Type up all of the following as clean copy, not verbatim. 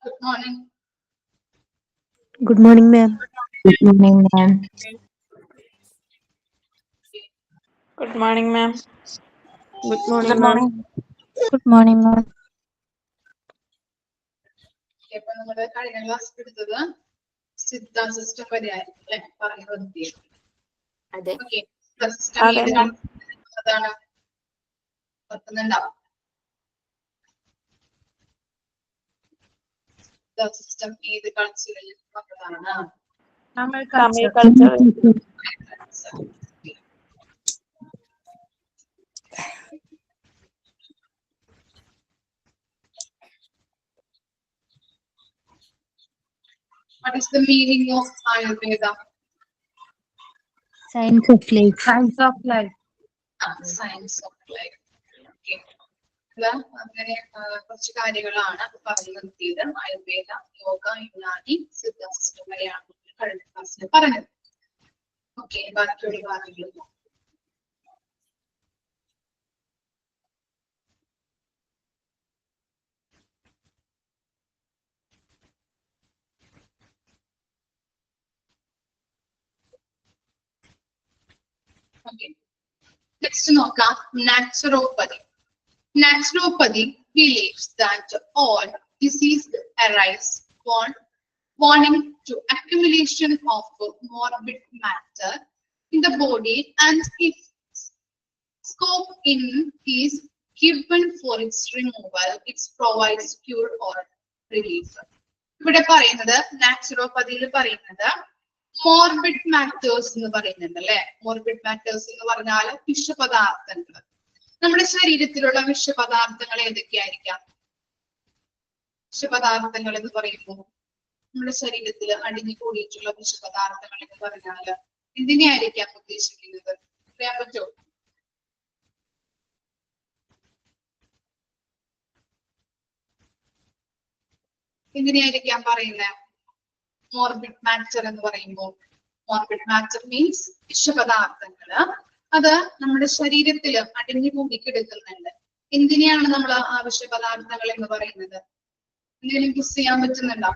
Good morning. Good morning, ma'am. Good morning, ma'am. Good morning, ma'am. Good Good morning, ma'am. morning. Good morning, ma'am. ഇപ്പൊ നമ്മള് കഴിഞ്ഞ class എടുത്തത് Siddha system വരെയായിരുന്നു അല്ലെ പറഞ്ഞു നിർത്തിയത്. അതെ. ഓക്കെ, സിസ്റ്റം അതെ, ma'am. അതാണ് ഓർക്കുന്നുണ്ടാവും. സിസ്റ്റം ഏത് കൾച്ചറിൽ വന്നതാണ്? Tamil culture. What is the meaning of Ayurveda? Science of life. Science of life. Science of life. Okay. അങ്ങനെ കുറച്ച് കാര്യങ്ങളാണ് പറഞ്ഞു നിർത്തിയത്. ആയുർവേദ, യോഗ, യുനാനി, സിദ്ധ സിസ്റ്റം വരെയാണ് കഴിഞ്ഞ ക്ലാസ്സിൽ പറഞ്ഞത്. ഓക്കെ, ബാക്കിയുള്ള ഭാഗങ്ങൾ ഓക്കെ. നെക്സ്റ്റ് നോക്കാം, naturopathy. Naturopathy believes that all diseases arise warning to accumulation of morbid matter in the body, and if scope in is given for its removal, it provides cure or relief. ഇവിടെ പറയുന്നത് നാച്ചുറോപ്പതിയിൽ പറയുന്നത് morbid matters എന്ന് പറയുന്നുണ്ട് അല്ലെ. Morbid matters എന്ന് പറഞ്ഞാൽ വിഷപദാർത്ഥങ്ങൾ. നമ്മുടെ ശരീരത്തിലുള്ള വിഷപദാർത്ഥങ്ങൾ ഏതൊക്കെയായിരിക്കാം? വിഷപദാർത്ഥങ്ങൾ എന്ന് പറയുമ്പോൾ നമ്മുടെ ശരീരത്തിൽ അടിഞ്ഞു കൂടിയിട്ടുള്ള വിഷപദാർത്ഥങ്ങൾ എന്ന് പറഞ്ഞാൽ എന്തിനെയായിരിക്കാം ഉദ്ദേശിക്കുന്നത്? പറയാൻ പറ്റുമോ? എന്തിനെയായിരിക്കാം പറയുന്നത്? മോർബിഡ് മാറ്റർ എന്ന് പറയുമ്പോൾ മോർബിഡ് മാറ്റർ മീൻസ് വിഷപദാർത്ഥങ്ങള് അത് നമ്മുടെ ശരീരത്തിൽ അടിഞ്ഞു കൂടി കിടക്കുന്നുണ്ട്. എന്തിനെയാണ് നമ്മൾ ആവശ്യ പദാർത്ഥങ്ങൾ എന്ന് പറയുന്നത്? എന്തെങ്കിലും ഗസ് ചെയ്യാൻ പറ്റുന്നുണ്ടോ?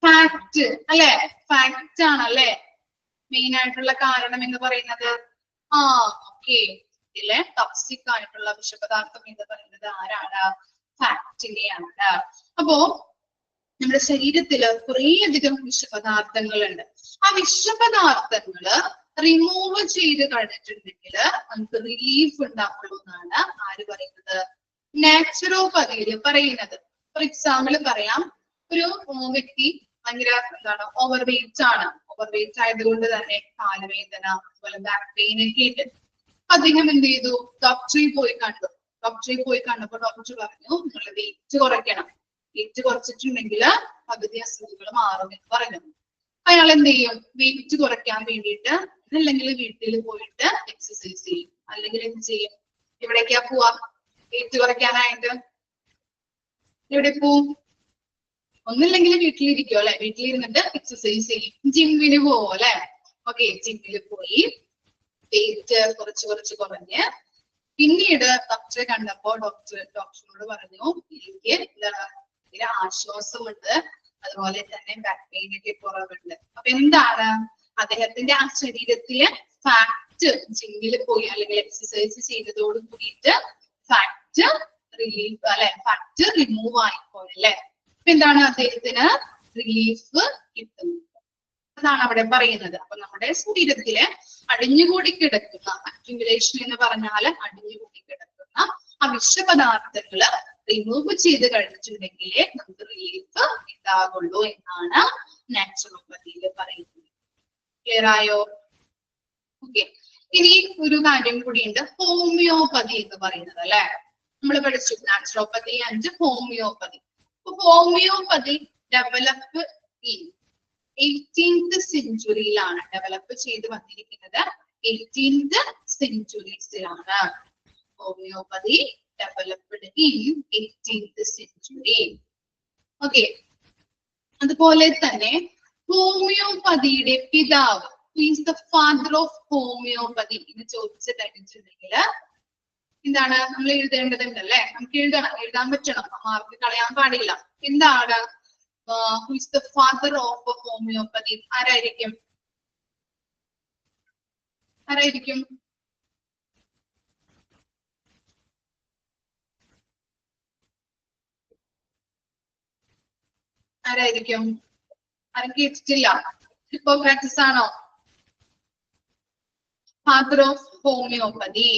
ഫാക്ട് അല്ലെ, ഫാക്ട് ആണ് അല്ലെ മെയിൻ ആയിട്ടുള്ള കാരണം എന്ന് പറയുന്നത്. ഓക്കെ, ഇതിലെ ടോക്സിക് ആയിട്ടുള്ള വിഷപദാർത്ഥം എന്ന് പറയുന്നത് ആരാണ്? ഫാക്ടിനെയാണ്. അപ്പോ നമ്മുടെ ശരീരത്തില് കുറേയധികം വിഷപദാർത്ഥങ്ങളുണ്ട്. ആ വിഷപദാർത്ഥങ്ങള് റിമൂവ് ചെയ്ത് കഴിഞ്ഞിട്ടുണ്ടെങ്കിൽ നമുക്ക് റിലീഫ് ഉണ്ടാവുള്ളൂ എന്നാണ് ആര് പറയുന്നത്? നാച്ചുറോപ്പതിയിൽ പറയുന്നത്. ഫോർ എക്സാമ്പിൾ പറയാം, ഒരു വ്യക്തി ഭയങ്കര ഓവർ വെയിറ്റ് ആണ്. ഓവർ വെയിറ്റ് ആയതുകൊണ്ട് തന്നെ കാലുവേദന, അതുപോലെ ബാക്ക് പെയിൻ ഒക്കെ ഉണ്ട്. അദ്ദേഹം എന്ത് ചെയ്തു? ഡോക്ടറിൽ പോയി കണ്ടു. ഡോക്ടറിൽ പോയി കണ്ടപ്പോൾ ഡോക്ടർ പറഞ്ഞു, നിങ്ങൾ വെയിറ്റ് കുറയ്ക്കണം. വെയിറ്റ് കുറച്ചിട്ടുണ്ടെങ്കിൽ പകുതി അസുഖങ്ങൾ മാറുമെന്ന് പറഞ്ഞു. അയാൾ എന്ത് ചെയ്യും? വെയിറ്റ് കുറയ്ക്കാൻ വേണ്ടിയിട്ട് അല്ലെങ്കിൽ വീട്ടിൽ പോയിട്ട് എക്സസൈസ് ചെയ്യും. അല്ലെങ്കിൽ എന്ത് ചെയ്യും? എവിടേക്കാ പോവാ വെയിറ്റ് കുറയ്ക്കാനായിട്ട്? എവിടെ പോവും? ഒന്നില്ലെങ്കിൽ വീട്ടിലിരിക്കും അല്ലെ. വീട്ടിലിരുന്നിട്ട് എക്സസൈസ് ചെയ്യും. ജിമ്മിന് പോവും അല്ലെ. ഓക്കെ, ജിമ്മിൽ പോയി വെയിറ്റ് കുറച്ച് കുറഞ്ഞ് പിന്നീട് ഡോക്ടറെ കണ്ടപ്പോ ഡോക്ടറിനോട് പറഞ്ഞു, എനിക്ക് ആശ്വാസമുണ്ട്, അതുപോലെ തന്നെ ബാക്ക് പെയിൻ ഒക്കെ കുറവുണ്ട്. അപ്പൊ എന്താണ് അദ്ദേഹത്തിന്റെ ആ ശരീരത്തിലെ ഫാക്ട് ജിമ്മിൽ പോയി അല്ലെങ്കിൽ എക്സസൈസ് ചെയ്തതോട് കൂടിയിട്ട് ഫാക്ട് റിലീഫ് അല്ലെ, ഫാക്ട് റിമൂവ് ആയിപ്പോയി അല്ലെ. അപ്പൊ എന്താണ് അദ്ദേഹത്തിന് റിലീഫ് കിട്ടുന്നത്. അതാണ് അവിടെ പറയുന്നത്. അപ്പൊ നമ്മുടെ ശരീരത്തിലെ അടിഞ്ഞുകൂടി കിടക്കുന്ന അക്യുമുലേഷൻ എന്ന് പറഞ്ഞാൽ അടിഞ്ഞുകൂടി കിടക്കുന്ന ആ വിഷപദാർത്ഥങ്ങള് റിമൂവ് ചെയ്ത് കഴിഞ്ഞിട്ടുണ്ടെങ്കിലേ നമുക്ക് റിലീഫ് ഉണ്ടാകുള്ളൂ എന്നാണ് നാച്ചുറോപ്പതിയിൽ പറയുന്നത്. ക്ലിയർ ആയോ? ഓക്കെ, ഇനി ഒരു കാര്യം കൂടിയുണ്ട്, ഹോമിയോപ്പതി എന്ന് പറയുന്നത് അല്ലെ. നമ്മൾ പഠിച്ചു naturopathy and homeopathy. Homeopathy develop in 18th സെഞ്ചുറിയിലാണ് ഡെവലപ്പ് ചെയ്ത് വന്നിരിക്കുന്നത്. 18th സെഞ്ചുറീസിലാണ് homeopathy developed in 18th century. Okay, അതുപോലെ തന്നെ ഹോമിയോപ്പതിയുടെ പിതാവ്, means the father of homeopathy എന്ന് ചോദിച്ചു കഴിഞ്ഞിട്ടുണ്ടെങ്കിൽ എന്താണ് നമ്മൾ എഴുതേണ്ടതുണ്ട് അല്ലെ? നമുക്ക് എഴുതാൻ പറ്റണം, മാർക്ക് കളയാൻ പാടില്ല. എന്താണ് who is the father of homeopathy? ആരായിരിക്കും? ആരായിരിക്കും? ആരായിരിക്കും? ആരും കേട്ടിട്ടില്ല. ഹിപ്പോക്രാറ്റസ് ആണോ father of homeopathy?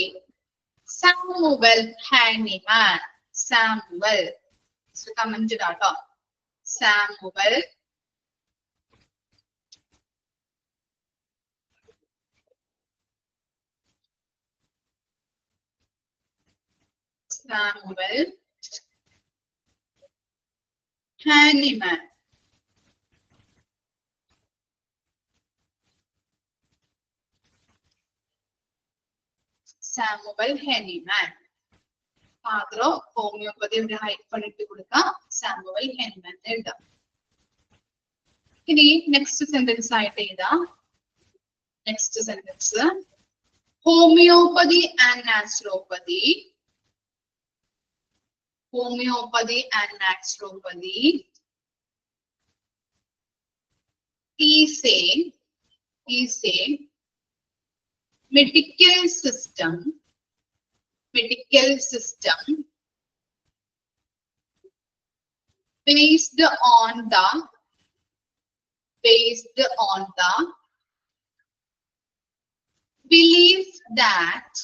Samuel Hahnemann. Samuel comment ഇടാട്ടോ. Samuel Hahnemann. Samuel Hahnemann, father of homeopathy. ഒരു ഹൈഫൺ ഇട്ട് കൊടുക്കാം, സാമുവൽ ഹാനിമാൻ എഴുതാം. ഇനി നെക്സ്റ്റ് സെന്റൻസ് ആയിട്ട് എഴുതാം. Next sentence homeopathy and naturopathy. Homeopathy and naturopathy is a medical system based on the belief that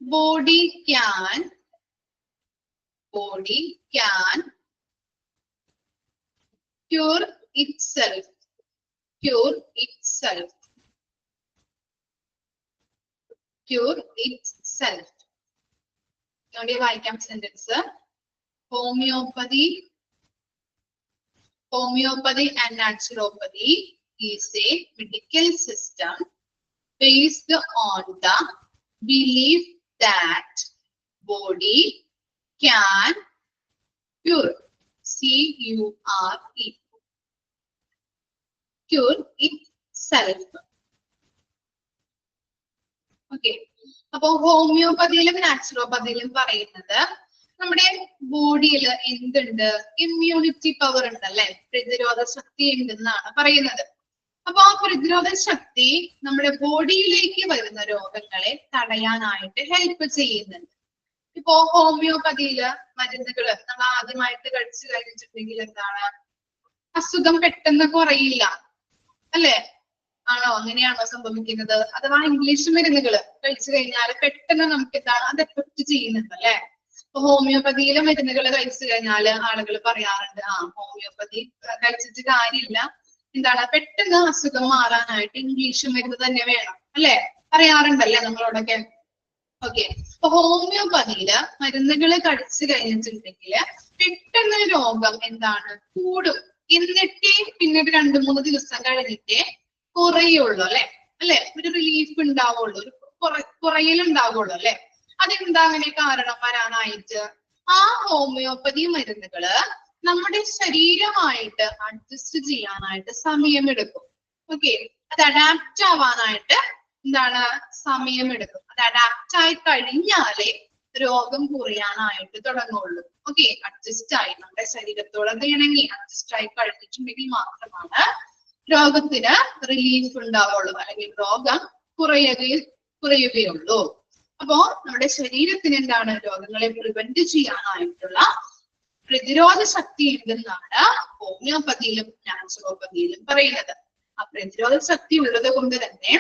body can cure itself. നോടി വായിക്കാം sentence. Homeopathy and naturopathy is a medical system based on the belief that body can cure cure itself. Okay, അപ്പൊ ഹോമിയോപ്പതിയിലും നാച്ചുറോപ്പതിയിലും പറയുന്നത് നമ്മുടെ ബോഡിയിൽ എന്തുണ്ട്? Immunity power ഉണ്ട് അല്ലെ, പ്രതിരോധ ശക്തി ഉണ്ടെന്നാണ് പറയുന്നത്. അപ്പൊ ആ പ്രതിരോധ ശക്തി നമ്മുടെ ബോഡിയിലേക്ക് വരുന്ന രോഗങ്ങളെ തടയാനായിട്ട് ഹെൽപ്പ് ചെയ്യുന്നുണ്ട്. ഇപ്പോ ഹോമിയോപ്പതിയില് മരുന്നുകള് നമ്മൾ ആദ്യമായിട്ട് കഴിച്ചു കഴിഞ്ഞിട്ടുണ്ടെങ്കിൽ എന്താണ്, അസുഖം പെട്ടെന്ന് കുറയില്ല അല്ലെ? ആണോ? അങ്ങനെയാണോ സംഭവിക്കുന്നത്? അഥവാ ഇംഗ്ലീഷ് മരുന്നുകൾ കഴിച്ചു കഴിഞ്ഞാൽ പെട്ടെന്ന് നമുക്ക് എന്താണ് അത് എഫക്ട് ചെയ്യുന്നുണ്ട് അല്ലെ? ഇപ്പൊ ഹോമിയോപ്പതിയിലെ മരുന്നുകൾ കഴിച്ചു കഴിഞ്ഞാൽ ആളുകൾ പറയാറുണ്ട്, ഹോമിയോപ്പതി കഴിച്ചിട്ട് കാര്യമില്ല, എന്താണ് പെട്ടെന്ന് അസുഖം മാറാനായിട്ട് ഇംഗ്ലീഷ് മരുന്ന് തന്നെ വേണം അല്ലെ? പറയാറുണ്ടല്ലേ നമ്മളോടൊക്കെ. ഓക്കെ, അപ്പൊ ഹോമിയോപ്പതിയില് മരുന്നുകൾ കഴിച്ചു കഴിഞ്ഞിട്ടുണ്ടെങ്കിൽ പെട്ടെന്ന് രോഗം എന്താണ് കൂടും, എന്നിട്ടേ പിന്നീട് 2-3 ദിവസം കഴിഞ്ഞിട്ടേ കുറയുള്ളൂ അല്ലെ? ഒരു റിലീഫ് ഉണ്ടാവുള്ളൂ, ഒരു കുറയലുണ്ടാവുള്ളൂ അല്ലെ? അതെന്താ അങ്ങനെ കാരണം വരാനായിട്ട്? ആ ഹോമിയോപ്പതി മരുന്നുകള് നമ്മുടെ ശരീരമായിട്ട് അഡ്ജസ്റ്റ് ചെയ്യാനായിട്ട് സമയമെടുക്കും. ഓക്കെ, അത് അഡാപ്റ്റ് ആവാനായിട്ട് എന്താണ് സമയമെടുക്കും. അത് അഡാപ്റ്റ് ആയി കഴിഞ്ഞാലേ രോഗം കുറയാനായിട്ട് തുടങ്ങുള്ളൂ. ഓക്കെ, അഡ്ജസ്റ്റ് ആയി നമ്മുടെ ശരീരത്തോട് ഇണങ്ങി അഡ്ജസ്റ്റ് ആയി കഴിഞ്ഞിട്ടുണ്ടെങ്കിൽ മാത്രമാണ് രോഗത്തിന് റിലീഫ് ഉണ്ടാവുള്ളൂ, അല്ലെങ്കിൽ രോഗം കുറയുകയുള്ളൂ. അപ്പോ നമ്മുടെ ശരീരത്തിന് എന്താണ് രോഗങ്ങളെ പ്രിവെന്റ് ചെയ്യാനായിട്ടുള്ള പ്രതിരോധ ശക്തി ഉണ്ടെന്നാണ് ഹോമിയോപ്പതിയിലും നാച്ചുറോപ്പതിയിലും പറയുന്നത്. ആ പ്രതിരോധ ശക്തി ഉള്ളത് കൊണ്ട് തന്നെ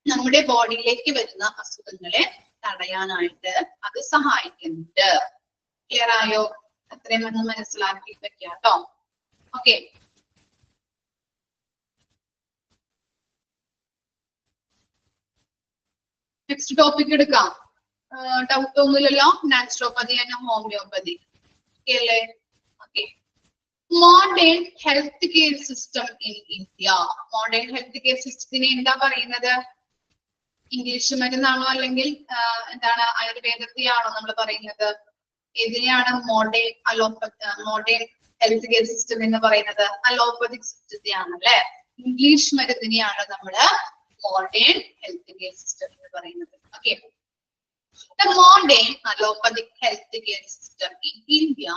നമ്മുടെ ബോഡിയിലേക്ക് വരുന്ന അസുഖങ്ങളെ തടയാനായിട്ട് അത് സഹായിക്കുന്നുണ്ട്. ക്ലിയർ ആയോ? അത്രയും ഒന്ന് മനസ്സിലാക്കി വെക്കാട്ടോ. ഓക്കെ, നെക്സ്റ്റ് ടോപ്പിക് എടുക്കാം. ഡൗട്ട് ഒന്നുമില്ലല്ലോ? നാച്ചുറോപ്പതി ആൻഡ് ഹോമിയോപ്പതി അല്ലേ? Okay, modern health care system in India. Modern health care സിസ്റ്റത്തിനെ എന്താ പറയുന്നത്? ഇംഗ്ലീഷ് മരുന്നാണോ അല്ലെങ്കിൽ എന്താണ് ആയുർവേദത്തെയാണോ നമ്മൾ പറയുന്നത്? ഇതിനെയാണ് മോഡേൺ ഹെൽത്ത് കെയർ സിസ്റ്റം എന്ന് പറയുന്നത്? അലോപ്പതിക് സിസ്റ്റത്തെയാണ് അല്ലെ? ഇംഗ്ലീഷ് മരുന്നിനെയാണ് നമ്മള് മോഡേൺ ഹെൽത്ത് കെയർ സിസ്റ്റം എന്ന് പറയുന്നത്. Okay, the modern allopathic healthcare system in India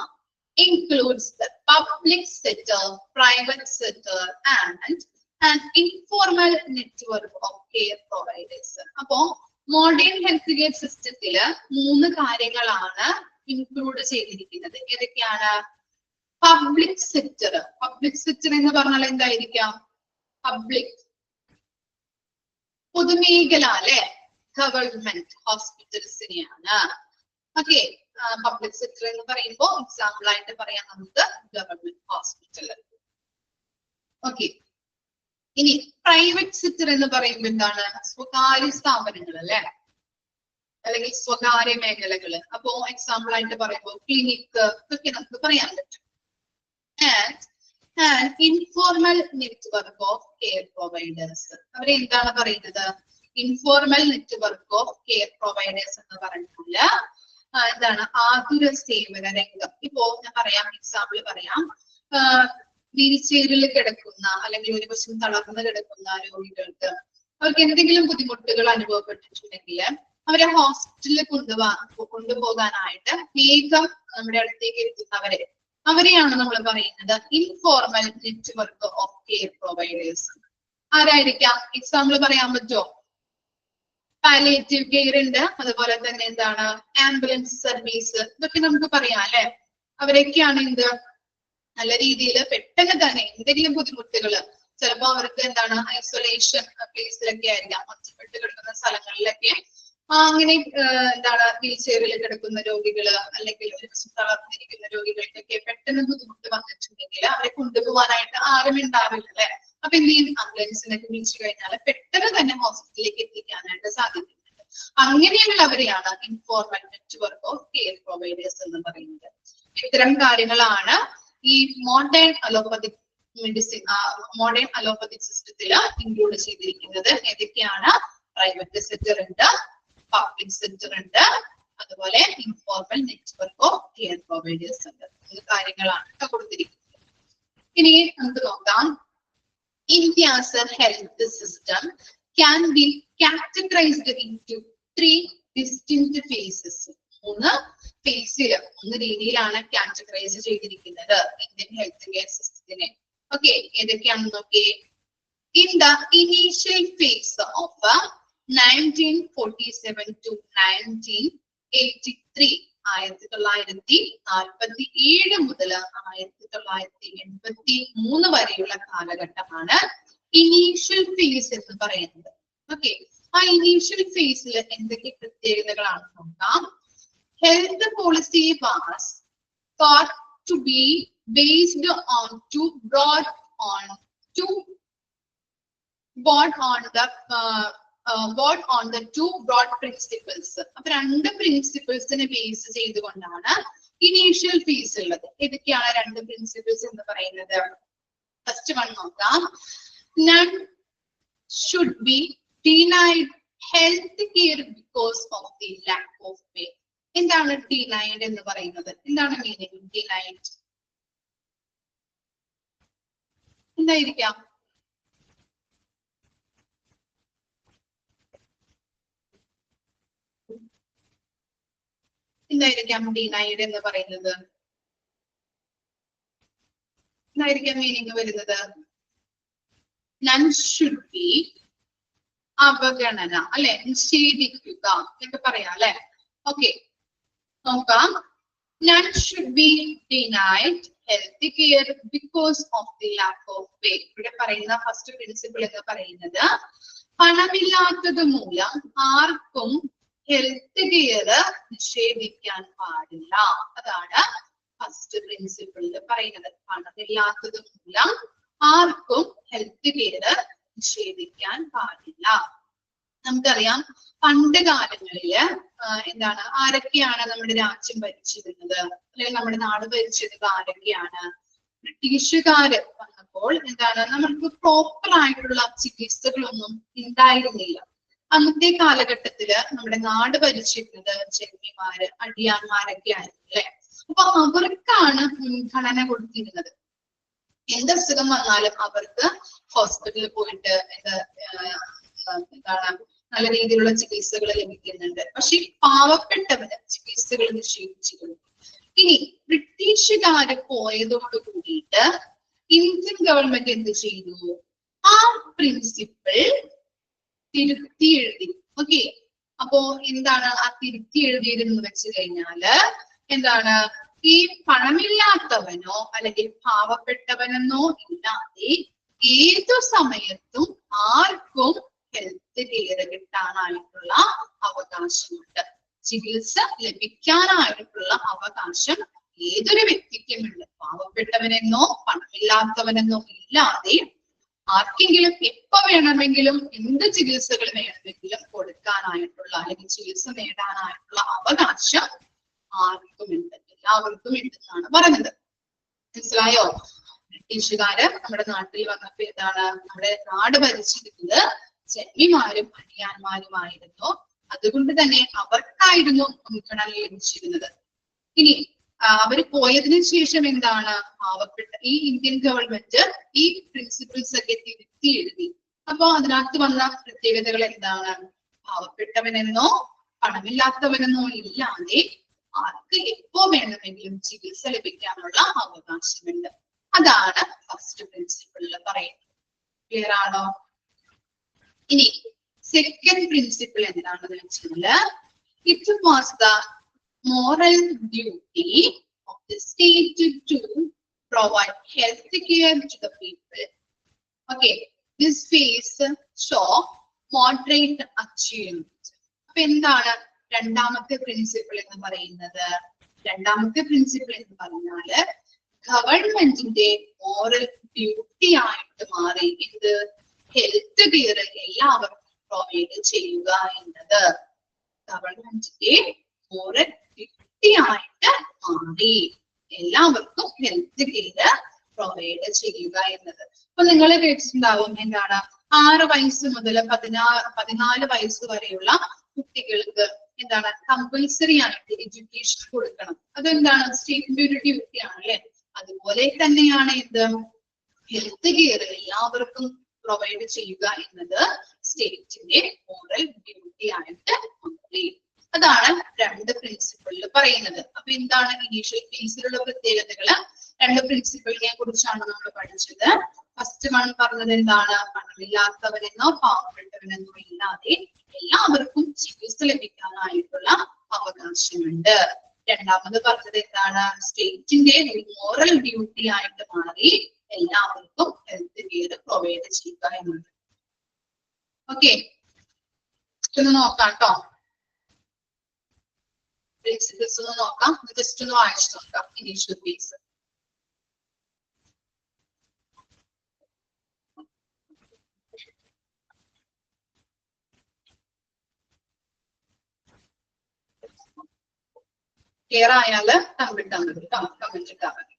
includes the public sector, private sector, and an informal network of care providers. അപ്പോ modern health care സിസ്റ്റത്തില് 3 കാര്യങ്ങളാണ് include ചെയ്തിരിക്കുന്നത്. ഏതൊക്കെയാണ്? Public sector. Public sector എന്ന് പറഞ്ഞാൽ എന്തായിരിക്കാം? Public, പൊതുമേഖല അല്ലെ, ഗവൺമെന്റ് ഹോസ്പിറ്റൽസിനെയാണ്. ഓക്കെ, പബ്ലിക് സെക്ടർ എന്ന് പറയുമ്പോൾ എക്സാമ്പിൾ ആയിട്ട് പറയാം നമുക്ക് ഗവൺമെന്റ് ഹോസ്പിറ്റൽ. ഓക്കെ, ഇനി പ്രൈവറ്റ് സെക്ടർ എന്ന് പറയുമ്പോൾ എന്താണ്? സ്വകാര്യ സ്ഥാപനങ്ങൾ അല്ലെ, അല്ലെങ്കിൽ സ്വകാര്യ മേഖലകള്. അപ്പോ എക്സാമ്പിൾ ആയിട്ട് പറയുമ്പോൾ ക്ലിനിക്ക് ഒക്കെ നമുക്ക് പറയാൻ പറ്റും. And informal network of care providers. അവരെ എന്താണ് പറയുന്നത്? Informal network of care providers എന്ന് പറഞ്ഞാല് എന്താണ്? ആതുര സേവന രംഗം. ഇപ്പോ ഞാൻ പറയാം, എക്സാമ്പിൾ പറയാം. വീൽ ചെയറിൽ കിടക്കുന്ന അല്ലെങ്കിൽ ഒരു വശം തളർന്ന് കിടക്കുന്ന രോഗികൾക്ക് അവർക്ക് എന്തെങ്കിലും ബുദ്ധിമുട്ടുകൾ അനുഭവപ്പെട്ടിട്ടുണ്ടെങ്കിൽ അവരെ ഹോസ്പിറ്റലിൽ കൊണ്ടുപോകാനായിട്ട് വേഗം നമ്മുടെ അടുത്തേക്ക് എത്തുന്നവരെ, അവരെയാണ് നമ്മൾ പറയുന്നത് informal network of care providers. ആരായിരിക്കാം? എക്സാമ്പിൾ പറയാൻ പറ്റുമോ? പാലിയേറ്റീവ് കെയർ ഉണ്ട്, അതുപോലെ തന്നെ എന്താണ് ആംബുലൻസ് സർവീസ്, ഇതൊക്കെ നമുക്ക് പറയാം അല്ലെ. അവരൊക്കെയാണ് എന്ത് നല്ല രീതിയിൽ പെട്ടെന്ന് തന്നെ എന്തെങ്കിലും ബുദ്ധിമുട്ടുകള്, ചിലപ്പോ അവർക്ക് എന്താണ് ഐസൊലേഷൻ പ്ലേസിലൊക്കെ ആയിരിക്കാം, ഒറ്റപ്പെട്ട് കിടക്കുന്ന സ്ഥലങ്ങളിലൊക്കെ അങ്ങനെ എന്താണ് വീൽ ചെയറിൽ കിടക്കുന്ന രോഗികള് അല്ലെങ്കിൽ ഒരു തളർന്നിരിക്കുന്ന രോഗികൾക്കൊക്കെ പെട്ടെന്ന് ബുദ്ധിമുട്ട് വന്നിട്ടുണ്ടെങ്കിൽ അവരെ കൊണ്ടുപോകാനായിട്ട് ആരും ഉണ്ടാവില്ല അല്ലെ. അപ്പൊ എന്ത് ചെയ്യും? ആംബുലൻസിനൊക്കെ വിളിച്ചു കഴിഞ്ഞാൽ പെട്ടെന്ന് തന്നെ ഹോസ്പിറ്റലിലേക്ക് എത്തിക്കാനായിട്ട് സാധിക്കുന്നുണ്ട്. അങ്ങനെയുള്ളവരെയാണ് informal network of care providers എന്ന് പറയുന്നത്. ഇത്തരം കാര്യങ്ങളാണ് ഈ modern allopathic medicine, modern allopathic സിസ്റ്റത്തിൽ ഇൻക്ലൂഡ് ചെയ്തിരിക്കുന്നത്. ഏതൊക്കെയാണ്? പ്രൈവറ്റ് സെക്ടർ ഉണ്ട്, പബ്ലിക് സെക്ടർ ഉണ്ട്, അതുപോലെ informal network of care providers ഉണ്ട്. ഈ കാര്യങ്ങളാണ് കൊടുത്തിരിക്കുന്നത്. ഇനി നമുക്ക് നോക്കാം. India's health system can be categorized into 3 distinct phases. 3 ഫേസിൽ, 3 രീതിയിലാണ് കാറ്റഗറൈസ് ചെയ്തിരിക്കുന്നത് ഇന്ത്യൻ ഹെൽത്ത് കെയർ സിസ്റ്റത്തിനെ. ഓക്കെ, ഏതൊക്കെയാണെന്ന് നോക്കിയേ. In the initial phase of 1947 to 1983, 1947 മുതൽ 1983 വരെയുള്ള കാലഘട്ടമാണ് ഇനീഷ്യൽ ഫേസ് എന്ന് പറയുന്നത്. ഓക്കെ, ആ ഇനീഷ്യൽ ഫേസിൽ എന്തൊക്കെ പ്രത്യേകതകളാണ് നോക്കാം. Health policy was thought to be based on broad principles. അപ്പൊ 2 പ്രിൻസിപ്പിൾസിനെ ബേസ് ചെയ്തുകൊണ്ടാണ് ഇനീഷ്യൽ ഫേസ് ഉള്ളത്. ഏതൊക്കെയാണ് 2 പ്രിൻസിപ്പിൾസ് എന്ന് പറയുന്നത്? ഫസ്റ്റ് വൺ നോക്കാം. None should be denied health care because of the lack of pay. എന്താണ് denied എന്ന് പറയുന്നത്? എന്താണ് മീനിങ് denied? എന്തായിരിക്കാം? എന്തായിരിക്കാം denied എന്ന് പറയുന്നത്? എന്തായിരിക്കാം മീനിങ് വരുന്നത്? None should be അവഗണന അല്ലെ, നിഷേധിക്കുക എന്നൊക്കെ പറയാം അല്ലെ. ഓക്കെ, നോക്കാം. None should be denied health care because of the lack of pay. ഇവിടെ പറയുന്ന ഫസ്റ്റ് പ്രിൻസിപ്പിൾ എന്ന് പറയുന്നത് പണമില്ലാത്തത് മൂലം ആർക്കും ഹെൽത്ത് കെയർ നിഷേധിക്കാൻ പാടില്ല. അതാണ് ഫസ്റ്റ് പ്രിൻസിപ്പിളിൽ പറയുന്നത്. പണമില്ലാത്തത് മൂലം ആർക്കും ഹെൽത്ത് കെയർ നിഷേധിക്കാൻ പാടില്ല. നമുക്കറിയാം പണ്ട് കാലങ്ങളില് എന്താണ് ആരൊക്കെയാണ് നമ്മുടെ രാജ്യം ഭരിച്ചിരുന്നത്, അല്ലെങ്കിൽ നമ്മുടെ നാട് ഭരിച്ചിരുന്നത് ആരൊക്കെയാണ്? ബ്രിട്ടീഷുകാര് വന്നപ്പോൾ എന്താണ് നമുക്ക് പ്രോപ്പർ ആയിട്ടുള്ള ചികിത്സകളൊന്നും ഉണ്ടായിരുന്നില്ല. അന്നത്തെ കാലഘട്ടത്തില് നമ്മുടെ നാട് ഭരിച്ചിരുന്നത് ജന്മിമാര്, അടിയാന്മാരൊക്കെ ആയിരുന്നു അല്ലെ. അപ്പൊ അവർക്കാണ് മുൻഗണന കൊടുത്തിരുന്നത്. എന്ത് അസുഖം വന്നാലും അവർക്ക് ഹോസ്പിറ്റലിൽ പോയിട്ട് എന്താണ് നല്ല രീതിയിലുള്ള ചികിത്സകൾ ലഭിക്കുന്നുണ്ട്. പക്ഷെ പാവപ്പെട്ടവന് ചികിത്സകൾ നിഷേധിച്ചിരുന്നു. ഇനി ബ്രിട്ടീഷുകാര് പോയതോട് കൂടിയിട്ട് ഇന്ത്യൻ ഗവൺമെന്റ് എന്ത് ചെയ്തു? ആ പ്രിൻസിപ്പിൾ തിരുത്തി എഴുതി. ഓക്കെ, അപ്പോ എന്താണ് ആ തിരുത്തി എഴുതിയതെന്ന് വെച്ച് കഴിഞ്ഞാല് എന്താണ്, ഈ പണമില്ലാത്തവനോ അല്ലെങ്കിൽ പാവപ്പെട്ടവനെന്നോ ഇല്ലാതെ ഏതു സമയത്തും ആർക്കും ഹെൽത്ത് കെയർ കിട്ടാനായിട്ടുള്ള അവകാശമുണ്ട്. ചികിത്സ ലഭിക്കാനായിട്ടുള്ള അവകാശം ഏതൊരു വ്യക്തിക്കുമുണ്ട്. പാവപ്പെട്ടവനെന്നോ പണമില്ലാത്തവനെന്നോ ഇല്ലാതെ ആർക്കെങ്കിലും എപ്പോ വേണമെങ്കിലും എന്ത് ചികിത്സകൾ വേണമെങ്കിലും കൊടുക്കാനായിട്ടുള്ള അല്ലെങ്കിൽ ചികിത്സ നേടാനായിട്ടുള്ള അവകാശം ആർക്കുമുണ്ട്, എല്ലാവർക്കും ഉണ്ടെന്നാണ് പറഞ്ഞത്. മനസ്സിലായോ? ബ്രിട്ടീഷുകാര് നമ്മുടെ നാട്ടിൽ വന്നപ്പോ എന്താണ്, നമ്മുടെ നാട് ഭരിച്ചിരുന്നത് ജന്മിമാരും അടിയാന്മാരുമായിരുന്നു. അതുകൊണ്ട് തന്നെ അവർക്കായിരുന്നു മുൻഗണന ലഭിച്ചിരുന്നത്. ഇനി അവർ പോയതിനു ശേഷം എന്താണ്, പാവപ്പെട്ട ഈ ഇന്ത്യൻ ഗവൺമെന്റ് ഈ പ്രിൻസിപ്പിൾസ് ഒക്കെ തിരുത്തി എഴുതി. അപ്പൊ അതിനകത്ത് വന്ന പ്രത്യേകതകൾ എന്താണ്? പാവപ്പെട്ടവനെന്നോ പണമില്ലാത്തവനെന്നോ ഇല്ലാതെ ആർക്ക് എപ്പോ വേണമെങ്കിലും ചികിത്സ ലഭിക്കാനുള്ള അവകാശമുണ്ട്. അതാണ് ഫസ്റ്റ് പ്രിൻസിപ്പിളിൽ പറയുന്നത്. ക്ലിയർ ആണോ? ഇനി സെക്കൻഡ് പ്രിൻസിപ്പിൾ എന്താണെന്ന് വെച്ചാല്, it was the moral duty of the state to provide health care to the people. Okay, this phase show moderate achievement. അപ്പൊ എന്താണ് രണ്ടാമത്തെ പ്രിൻസിപ്പിൾ എന്ന് പറയുന്നത്? രണ്ടാമത്തെ പ്രിൻസിപ്പിൾ എന്ന് പറഞ്ഞാല് ഗവൺമെന്റിന്റെ മോറൽ ഡ്യൂട്ടി ആയിട്ട് മാറി എന്ത്, ഹെൽത്ത് കെയർ എല്ലാവർക്കും പ്രൊവൈഡ് ചെയ്യുക എന്നത് ഗവൺമെന്റിന്റെ മോറൽ ആയിട്ട് മാറി, എല്ലാവർക്കും ഹെൽത്ത് കെയർ പ്രൊവൈഡ് ചെയ്യുക എന്നത്. അപ്പൊ നിങ്ങൾ കേട്ടിട്ടുണ്ടാവും എന്താണ്, 6 വയസ്സ് മുതൽ 14 വയസ്സ് വരെയുള്ള കുട്ടികൾക്ക് എന്താണ് കമ്പൽസറി ആയിട്ട് എഡ്യൂക്കേഷൻ കൊടുക്കണം. അതെന്താണ്, സ്റ്റേറ്റിന്റെ ഒരു ഡ്യൂട്ടി ആണ് അല്ലെ. അതുപോലെ തന്നെയാണ് എന്ത്, ഹെൽത്ത് കെയർ എല്ലാവർക്കും പ്രൊവൈഡ് ചെയ്യുക എന്നത് സ്റ്റേറ്റിന്റെ മോറൽ ഡ്യൂട്ടി ആയിട്ട് മാറി. അതാണ് രണ്ട് പ്രിൻസിപ്പിളിൽ പറയുന്നത്. അപ്പൊ എന്താണ് ഇനീഷ്യൽ ഫേസിലുള്ള പ്രത്യേകതകള്? രണ്ട് പ്രിൻസിപ്പിളിനെ കുറിച്ചാണ് നമ്മൾ പഠിച്ചത്. ഫസ്റ്റ് വൺ പറഞ്ഞത് എന്താണ്, പണമില്ലാത്തവനെന്നോ പാവപ്പെട്ടവനെന്നോ ഇല്ലാതെ എല്ലാവർക്കും ചികിത്സ ലഭിക്കാനായിട്ടുള്ള അവകാശമുണ്ട്. രണ്ടാമത് പറഞ്ഞത് എന്താണ്, സ്റ്റേറ്റിന്റെ ഒരു മോറൽ ഡ്യൂട്ടി ആയിട്ട് മാറി എല്ലാവർക്കും ഹെൽത്ത് കെയർ പ്രൊവൈഡ് ചെയ്യുക എന്നത്. ഓക്കെ, ഒന്ന് നോക്കാം കേട്ടോ. പ്രിൻസിപ്പിൾസ് ഒന്ന് നോക്കാം, ജസ്റ്റ് ഒന്ന് വായിച്ചു നോക്കാം. ഇനീഷ്യൽ ഫേസ് ക്ലിയർ ആയാല് കമന്റ് ഇട്ടാൽ മതി കേട്ടോ, കമന്റ് ഇട്ടാൽ മതി.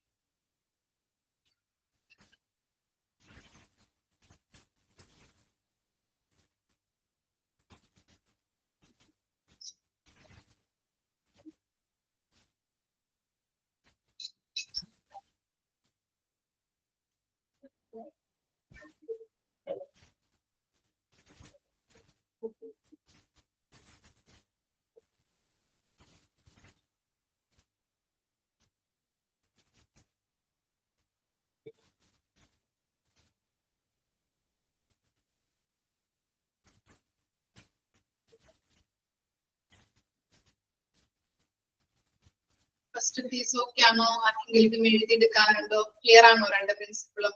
ഫസ്റ്റ് ഫേസ് ഓക്കെ ആണോ? ആർക്കെങ്കിലും എഴുതിയെടുക്കാനുണ്ടോ? ക്ലിയർ ആണോ രണ്ട് പ്രിൻസിപ്പിളും?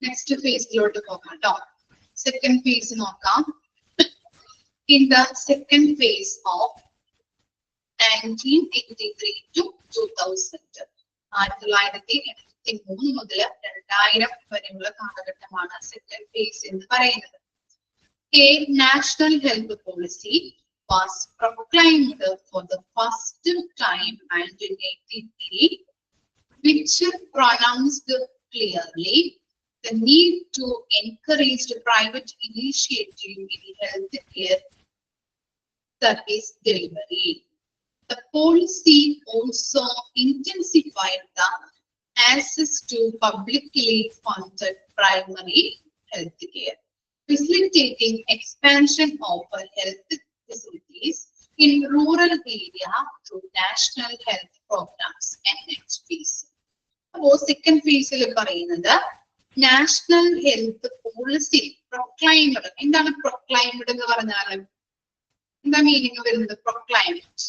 നെക്സ്റ്റ് ഫേസിലോട്ട് പോകാം കേട്ടോ. സെക്കൻഡ് ഫേസ് നോക്കാം. In the second phase of 1983 to 2000, 1983 മുതൽ 2000 വരെയുള്ള കാലഘട്ടമാണ് സെക്കൻഡ് ഫേസ് എന്ന് പറയുന്നത്. A national health policy was proclaimed for the first time in 1983, which pronounced clearly the need to encourage the private initiative in health care service delivery. The policy also intensified the access to publicly funded primary health care, facilitating expansion of health facilities in rural area through national health programs NHPs. അപ്പോൾ second ഫേസിൽ പറയുന്നത് national health policy പ്രൊക്ലൈമഡ്. എന്താണ് പ്രൊക്ലൈമഡ് എന്ന് പറഞ്ഞാൽ? എന്താ meaning വരുന്നത് പ്രൊക്ലൈമഡ്?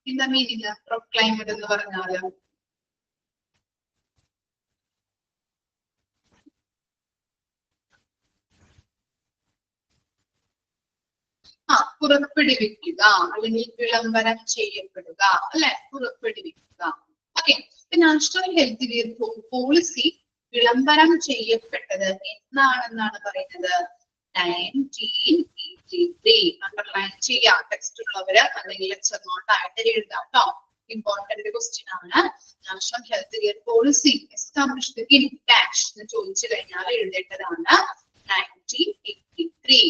എന്താ meaning പ്രൊക്ലൈമഡ് എന്ന് പറഞ്ഞാല്? പുറപ്പെടുവിക്കുക അല്ലെങ്കിൽ വിളംബരം ചെയ്യപ്പെടുക, അല്ലെ? പുറപ്പെടുവിക്കുക. Okay, national health care policy വിളംബരം ചെയ്യപ്പെട്ടത് എന്നാണെന്നാണ് പറയുന്നത്? 1983. അണ്ടർലൈൻ ചെയ്യാം. ടെക്സ്റ്റ് ഉള്ളവര് അല്ലെങ്കിൽ ലെക്ചർ നോട്ട് ആയിട്ട് എഴുതാം കേട്ടോ. ഇമ്പോർട്ടന്റ് ക്വസ്റ്റ്യൻ ആണ്. National health care policy established in dash എന്ന് ചോദിച്ചു കഴിഞ്ഞാൽ എഴുതേണ്ടതാണ് 1983.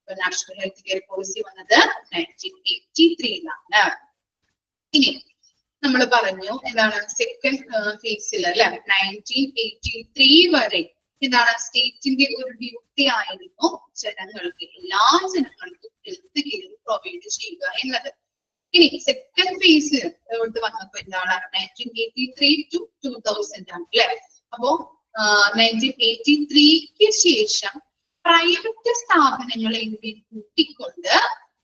നാഷണൽ ഹെൽത്ത് കെയർ പോളിസി വന്നത് 1983ലാണ്. ഇനി നമ്മൾ പറഞ്ഞു എന്താണ് സെക്കൻഡ് ഫേസിൽ അല്ലെ 1983 വരെ എന്താണ് സ്റ്റേറ്റിന്റെ ഒരു ഡ്യൂട്ടി ആയിരുന്നു ജനങ്ങൾക്ക്, എല്ലാ ജനങ്ങൾക്കും ഹെൽത്ത് കെയർ പ്രൊവൈഡ് ചെയ്യുക എന്നത്. ഇനി സെക്കൻഡ് ഫേസ് വന്നപ്പോ എന്താണ് 1983 to 2000 ആണ് അല്ലെ. അപ്പോ 1983ക്ക് ശേഷം പ്രൈവറ്റ് സ്ഥാപനങ്ങളെ കൂട്ടിക്കൊണ്ട്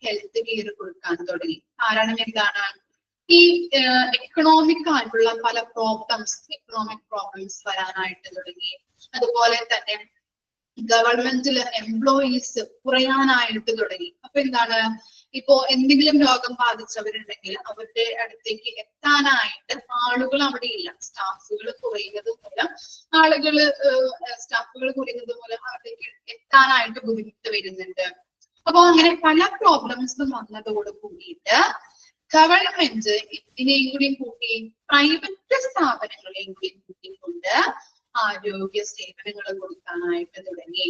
ഹെൽത്ത് കെയർ കൊടുക്കാൻ തുടങ്ങി. കാരണം എന്താണ്? ഈ എക്കണോമിക് ആയിട്ടുള്ള പല എക്കണോമിക് പ്രോബ്ലംസ് വരാനായിട്ട് തുടങ്ങി. അതുപോലെ തന്നെ ഗവൺമെന്റില് എംപ്ലോയീസ് കുറയാനായിട്ട് തുടങ്ങി. അപ്പൊ എന്താണ്? ഇപ്പോ എന്തെങ്കിലും രോഗം ബാധിച്ചവരുണ്ടെങ്കിൽ അവരുടെ അടുത്തേക്ക് എത്താനായിട്ട് ആളുകൾ അവിടെ ഇല്ല. സ്റ്റാഫുകൾ കുറയുന്നത് മൂലം സ്റ്റാഫുകൾ കുറയുന്നത് മൂലം അവിടേക്ക് എത്താനായിട്ട് ബുദ്ധിമുട്ട് വരുന്നുണ്ട്. അപ്പൊ അങ്ങനെ പല പ്രോബ്ലംസും വന്നതോട് കൂടിയിട്ട് ഗവൺമെന്റ് ഇതിനെയും കൂടി കൂട്ടി പ്രൈവറ്റ് സ്ഥാപനങ്ങളെയും കൂടി കൂട്ടിക്കൊണ്ട് ആരോഗ്യ സേവനങ്ങൾ കൊടുക്കാനായിട്ട് തുടങ്ങി.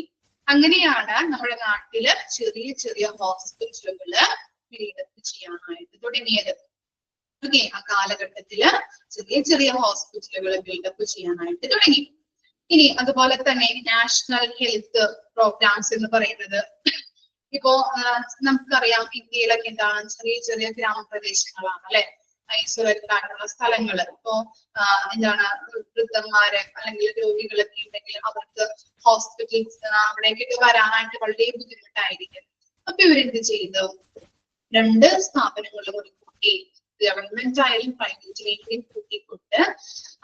അങ്ങനെയാണ് നമ്മുടെ നാട്ടില് ചെറിയ ചെറിയ ഹോസ്പിറ്റലുകള് ബിൽഡപ്പ് ചെയ്യാനായിട്ട് തുടങ്ങിയത്. ഓക്കെ, ആ കാലഘട്ടത്തില് ചെറിയ ചെറിയ ഹോസ്പിറ്റലുകൾ ബിൽഡപ്പ് ചെയ്യാനായിട്ട് തുടങ്ങി. ഇനി അതുപോലെ തന്നെ നാഷണൽ ഹെൽത്ത് പ്രോഗ്രാംസ് എന്ന് പറയുന്നത് ഇപ്പോ നമുക്കറിയാം ഇന്ത്യയിലൊക്കെ എന്താണ് ചെറിയ ചെറിയ ഗ്രാമപ്രദേശങ്ങളാണ് അല്ലെ, ഐസൊലേറ്റഡ് ആയിട്ടുള്ള സ്ഥലങ്ങള്. ഇപ്പോ എന്താണ് വൃദ്ധന്മാര് അല്ലെങ്കിൽ രോഗികളൊക്കെ ഉണ്ടെങ്കിൽ അവർക്ക് ഹോസ്പിറ്റൽസ് അവിടേക്കൊക്കെ വരാനായിട്ട് വളരെ ബുദ്ധിമുട്ടായിരിക്കും. അപ്പൊ ഇവരെന്ത് ചെയ്തു? രണ്ട് സ്ഥാപനങ്ങളും കൂട്ടി, ഗവൺമെന്റ് ആയാലും പ്രൈവറ്റിനെയും കൂട്ടിക്കൊണ്ട്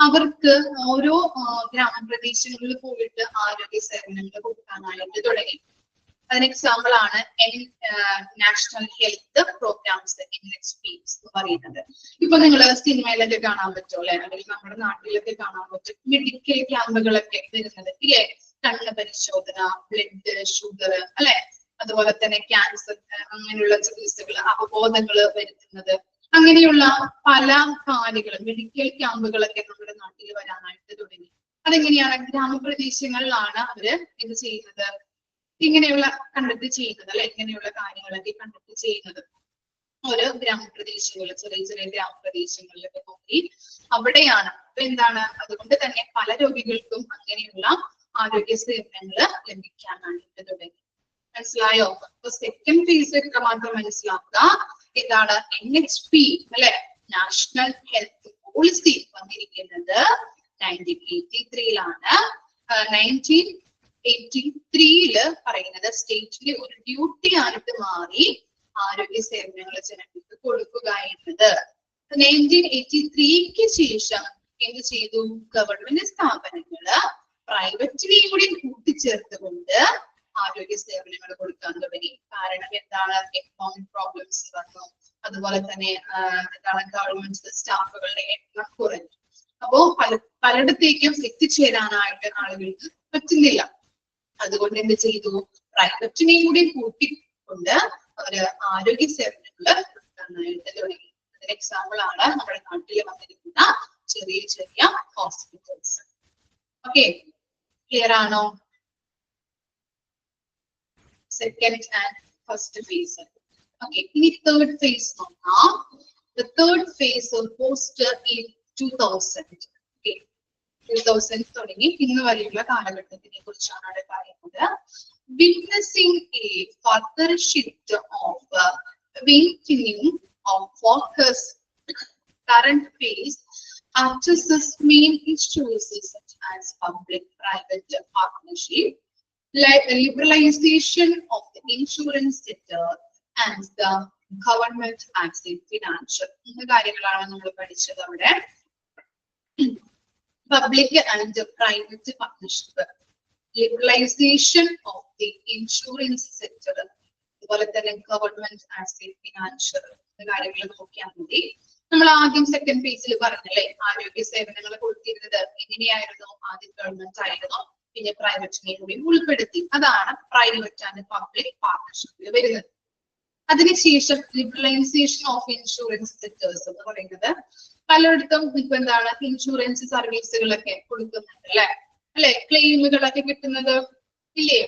അവർക്ക് ഓരോ ഗ്രാമപ്രദേശങ്ങളിൽ പോയിട്ട് ആരോഗ്യ സേവനങ്ങൾ കൊടുക്കാനായിട്ട് തുടങ്ങി. അതിന് എക്സാമ്പിൾ ആണ് നാഷണൽ ഹെൽത്ത് പ്രോഗ്രാംസ് NHPs എന്ന് പറയുന്നത്. ഇപ്പൊ നിങ്ങൾ സിനിമയിലൊക്കെ കാണാൻ പറ്റും അല്ലെ, അല്ലെങ്കിൽ നമ്മുടെ നാട്ടിലൊക്കെ കാണാൻ പറ്റും മെഡിക്കൽ ക്യാമ്പുകളൊക്കെ വരുന്നത് ഇല്ലേ? കണ്ണ് പരിശോധന, ബ്ലഡ് ഷുഗർ അല്ലെ, അതുപോലെ തന്നെ ക്യാൻസർ അങ്ങനെയുള്ള ചികിത്സകൾ, അവബോധങ്ങൾ വരുത്തുന്നത്, അങ്ങനെയുള്ള പല കാര്യങ്ങളും മെഡിക്കൽ ക്യാമ്പുകളൊക്കെ നമ്മുടെ നാട്ടിൽ വരാനായിട്ട് തുടങ്ങി. അതെങ്ങനെയാണ്? ഗ്രാമപ്രദേശങ്ങളിലാണ് അവര് ഇത് ചെയ്യുന്നത്, ഇങ്ങനെയുള്ള കണ്ടക്ട് ചെയ്യുന്നത് അല്ലെ, ഇങ്ങനെയുള്ള കാര്യങ്ങളൊക്കെ കണ്ടക്ട് ചെയ്യുന്നത്. ഓരോ ഗ്രാമപ്രദേശങ്ങൾ, ചെറിയ ചെറിയ ഗ്രാമപ്രദേശങ്ങളിലൊക്കെ പോയി അവിടെയാണ്. അപ്പൊ എന്താണ്? അതുകൊണ്ട് തന്നെ പല രോഗികൾക്കും അങ്ങനെയുള്ള ആരോഗ്യ സേവനങ്ങൾ ലഭിക്കാനായിട്ട് തുടങ്ങി. മനസ്സിലായോ? അപ്പൊ സെക്കൻഡ് ഫേസ് ഒക്കെ മാത്രം മനസ്സിലാക്കുക. ഇതാണ് NHP അല്ലെ, നാഷണൽ ഹെൽത്ത് പോളിസി വന്നിരിക്കുന്നത് 1983ലാണ്. 1983 പറയുന്നത് സ്റ്റേറ്റിലെ ഒരു ഡ്യൂട്ടി ആയിട്ട് മാറി ആരോഗ്യ സേവനങ്ങൾ ജനങ്ങൾക്ക് കൊടുക്കുക എന്നത്. 1983ക്ക് ശേഷം എന്ത് ചെയ്തു? ഗവൺമെന്റ് സ്ഥാപനങ്ങള് പ്രൈവറ്റിനെയും കൂടി കൂട്ടിച്ചേർത്തുകൊണ്ട് ആരോഗ്യ സേവനങ്ങൾ കൊടുക്കാൻ തുടങ്ങി. കാരണം എന്താണ്? എക്കണോമിക് പ്രോബ്ലംസ് വന്നു. അതുപോലെ തന്നെ എന്താണ്? ഗവൺമെന്റ് സ്റ്റാഫുകളുടെ എണ്ണം കുറഞ്ഞു. അപ്പോ പലയിടത്തേക്കും എത്തിച്ചേരാനായിട്ട് ആളുകൾക്ക് പറ്റുന്നില്ല. അതുകൊണ്ട് എന്ത് ചെയ്തു? പ്രൈവറ്റിനെയും കൂടി കൂട്ടിക്കൊണ്ട് അവര് ആരോഗ്യ സേവനങ്ങൾ കൊടുക്കാനായിട്ട് തുടങ്ങി. അതിന് എക്സാമ്പിൾ ആണ് നമ്മുടെ നാട്ടിൽ വന്നിരിക്കുന്ന ചെറിയ ചെറിയ ഹോസ്പിറ്റൽസ്. ഓക്കെ, ക്ലിയർ ആണോ? second and first phase. Okay, ഇനി third phase നോക്കാം. The third phase post in 2000. Okay, 2000 തുടങ്ങി ഇന്ന് വരെയുള്ള കാലഘട്ടത്തിനെ കുറിച്ചാണ് അവിടെ പറയുന്നത്. Witnessing a further shift of weakening of focus, current phase addresses main issues such as public-private partnership, liberalization of the insurance sector, and the government as a financial. മൂന്ന് കാര്യങ്ങളാണ് നമ്മൾ പഠിച്ചത് അവിടെ. Public and private partnership, liberalization of the insurance sector, അതുപോലെ തന്നെ government as A financial കാര്യങ്ങൾ നോക്കിയാൽ മതി. നമ്മൾ ആദ്യം സെക്കൻഡ് ഫേസിൽ പറഞ്ഞല്ലേ, ആരോഗ്യ സേവനങ്ങൾ കൊടുത്തിരുന്നത് എങ്ങനെയായിരുന്നു? ആദ്യം ഗവൺമെന്റ് ആയിരുന്നു, പിന്നെ പ്രൈവറ്റിനെ കൂടി ഉൾപ്പെടുത്തി. അതാണ് പ്രൈവറ്റ് ആൻഡ് പബ്ലിക് പാർട്ണർഷിപ്പിൽ വരുന്നത്. അതിനുശേഷം ലിബറലൈസേഷൻ ഓഫ് ഇൻഷുറൻസ് സെക്ടേഴ്സ് എന്ന് പറയുന്നത് പലയിടത്തും ഇപ്പൊ എന്താണ് ഇൻഷുറൻസ് സർവീസുകളൊക്കെ കൊടുക്കുന്നുണ്ട് അല്ലെ ക്ലെയിമുകളൊക്കെ കിട്ടുന്നത് ഇല്ലേ?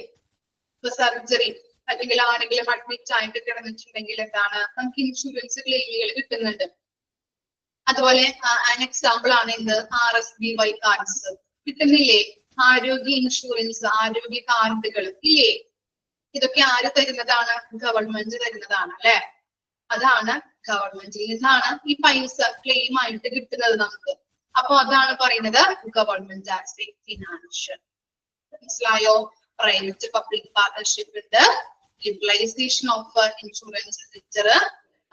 ഇപ്പൊ സർജറി അല്ലെങ്കിൽ ആരെങ്കിലും അഡ്മിറ്റ് ആയിട്ട് കിടന്നിട്ടുണ്ടെങ്കിൽ എന്താണ് നമുക്ക് ഇൻഷുറൻസ് ക്ലെയിമുകൾ കിട്ടുന്നുണ്ട്. അതുപോലെ എക്സാമ്പിൾ ആണ് എന്ത് RSBY കാർഡ്സ് കിട്ടുന്നില്ലേ? ആരോഗ്യ ഇൻഷുറൻസ്, ആരോഗ്യ കാർഡുകൾ ഇല്ലേ? ഇതൊക്കെ ആര് തരുന്നതാണ്? ഗവൺമെന്റ് തരുന്നതാണ് അല്ലെ. അതാണ് ഗവൺമെന്റിൽ നിന്നാണ് ഈ പൈസ ക്ലെയിം ആയിട്ട് കിട്ടുന്നത് നമുക്ക്. അപ്പൊ അതാണ് പറയുന്നത് ഗവൺമെന്റ് ആസ് എ ഫിനാൻഷ്യൽ. മനസ്സിലായോ? പ്രൈവറ്റ് പബ്ലിക് പാർട്ണർഷിപ്പ് ഉണ്ട്, ലിബറലൈസേഷൻ ഓഫ് ഇൻഷുറൻസ് സെക്ടർ,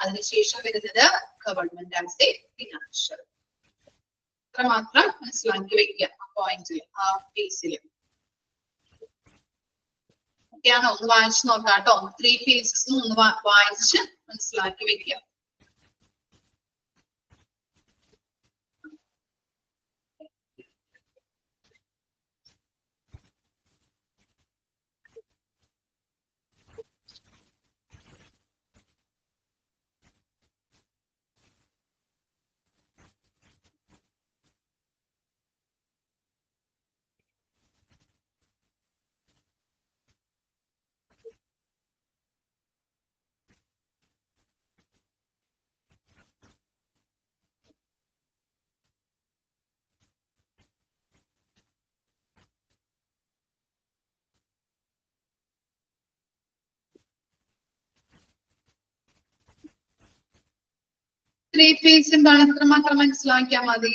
അതിനുശേഷം വരുന്നത് ഗവൺമെന്റ് ആസ് എ ഫിനാൻഷ്യൽ. അത്രമാത്രം മനസ്സിലാക്കി വെക്കുക ആ പോയിന്റിൽ, ആ ഫേസിൽ. ഒക്കെയാണോ? ഒന്ന് വായിച്ചു നോക്കാം കേട്ടോ. 3 ഫേസസും ഒന്ന് വായിച്ച് മനസ്സിലാക്കി വെക്കുക. ത്രീ ഫേസ് എന്താണ്? ഇത്രമാത്രം മനസ്സിലാക്കിയാൽ മതി.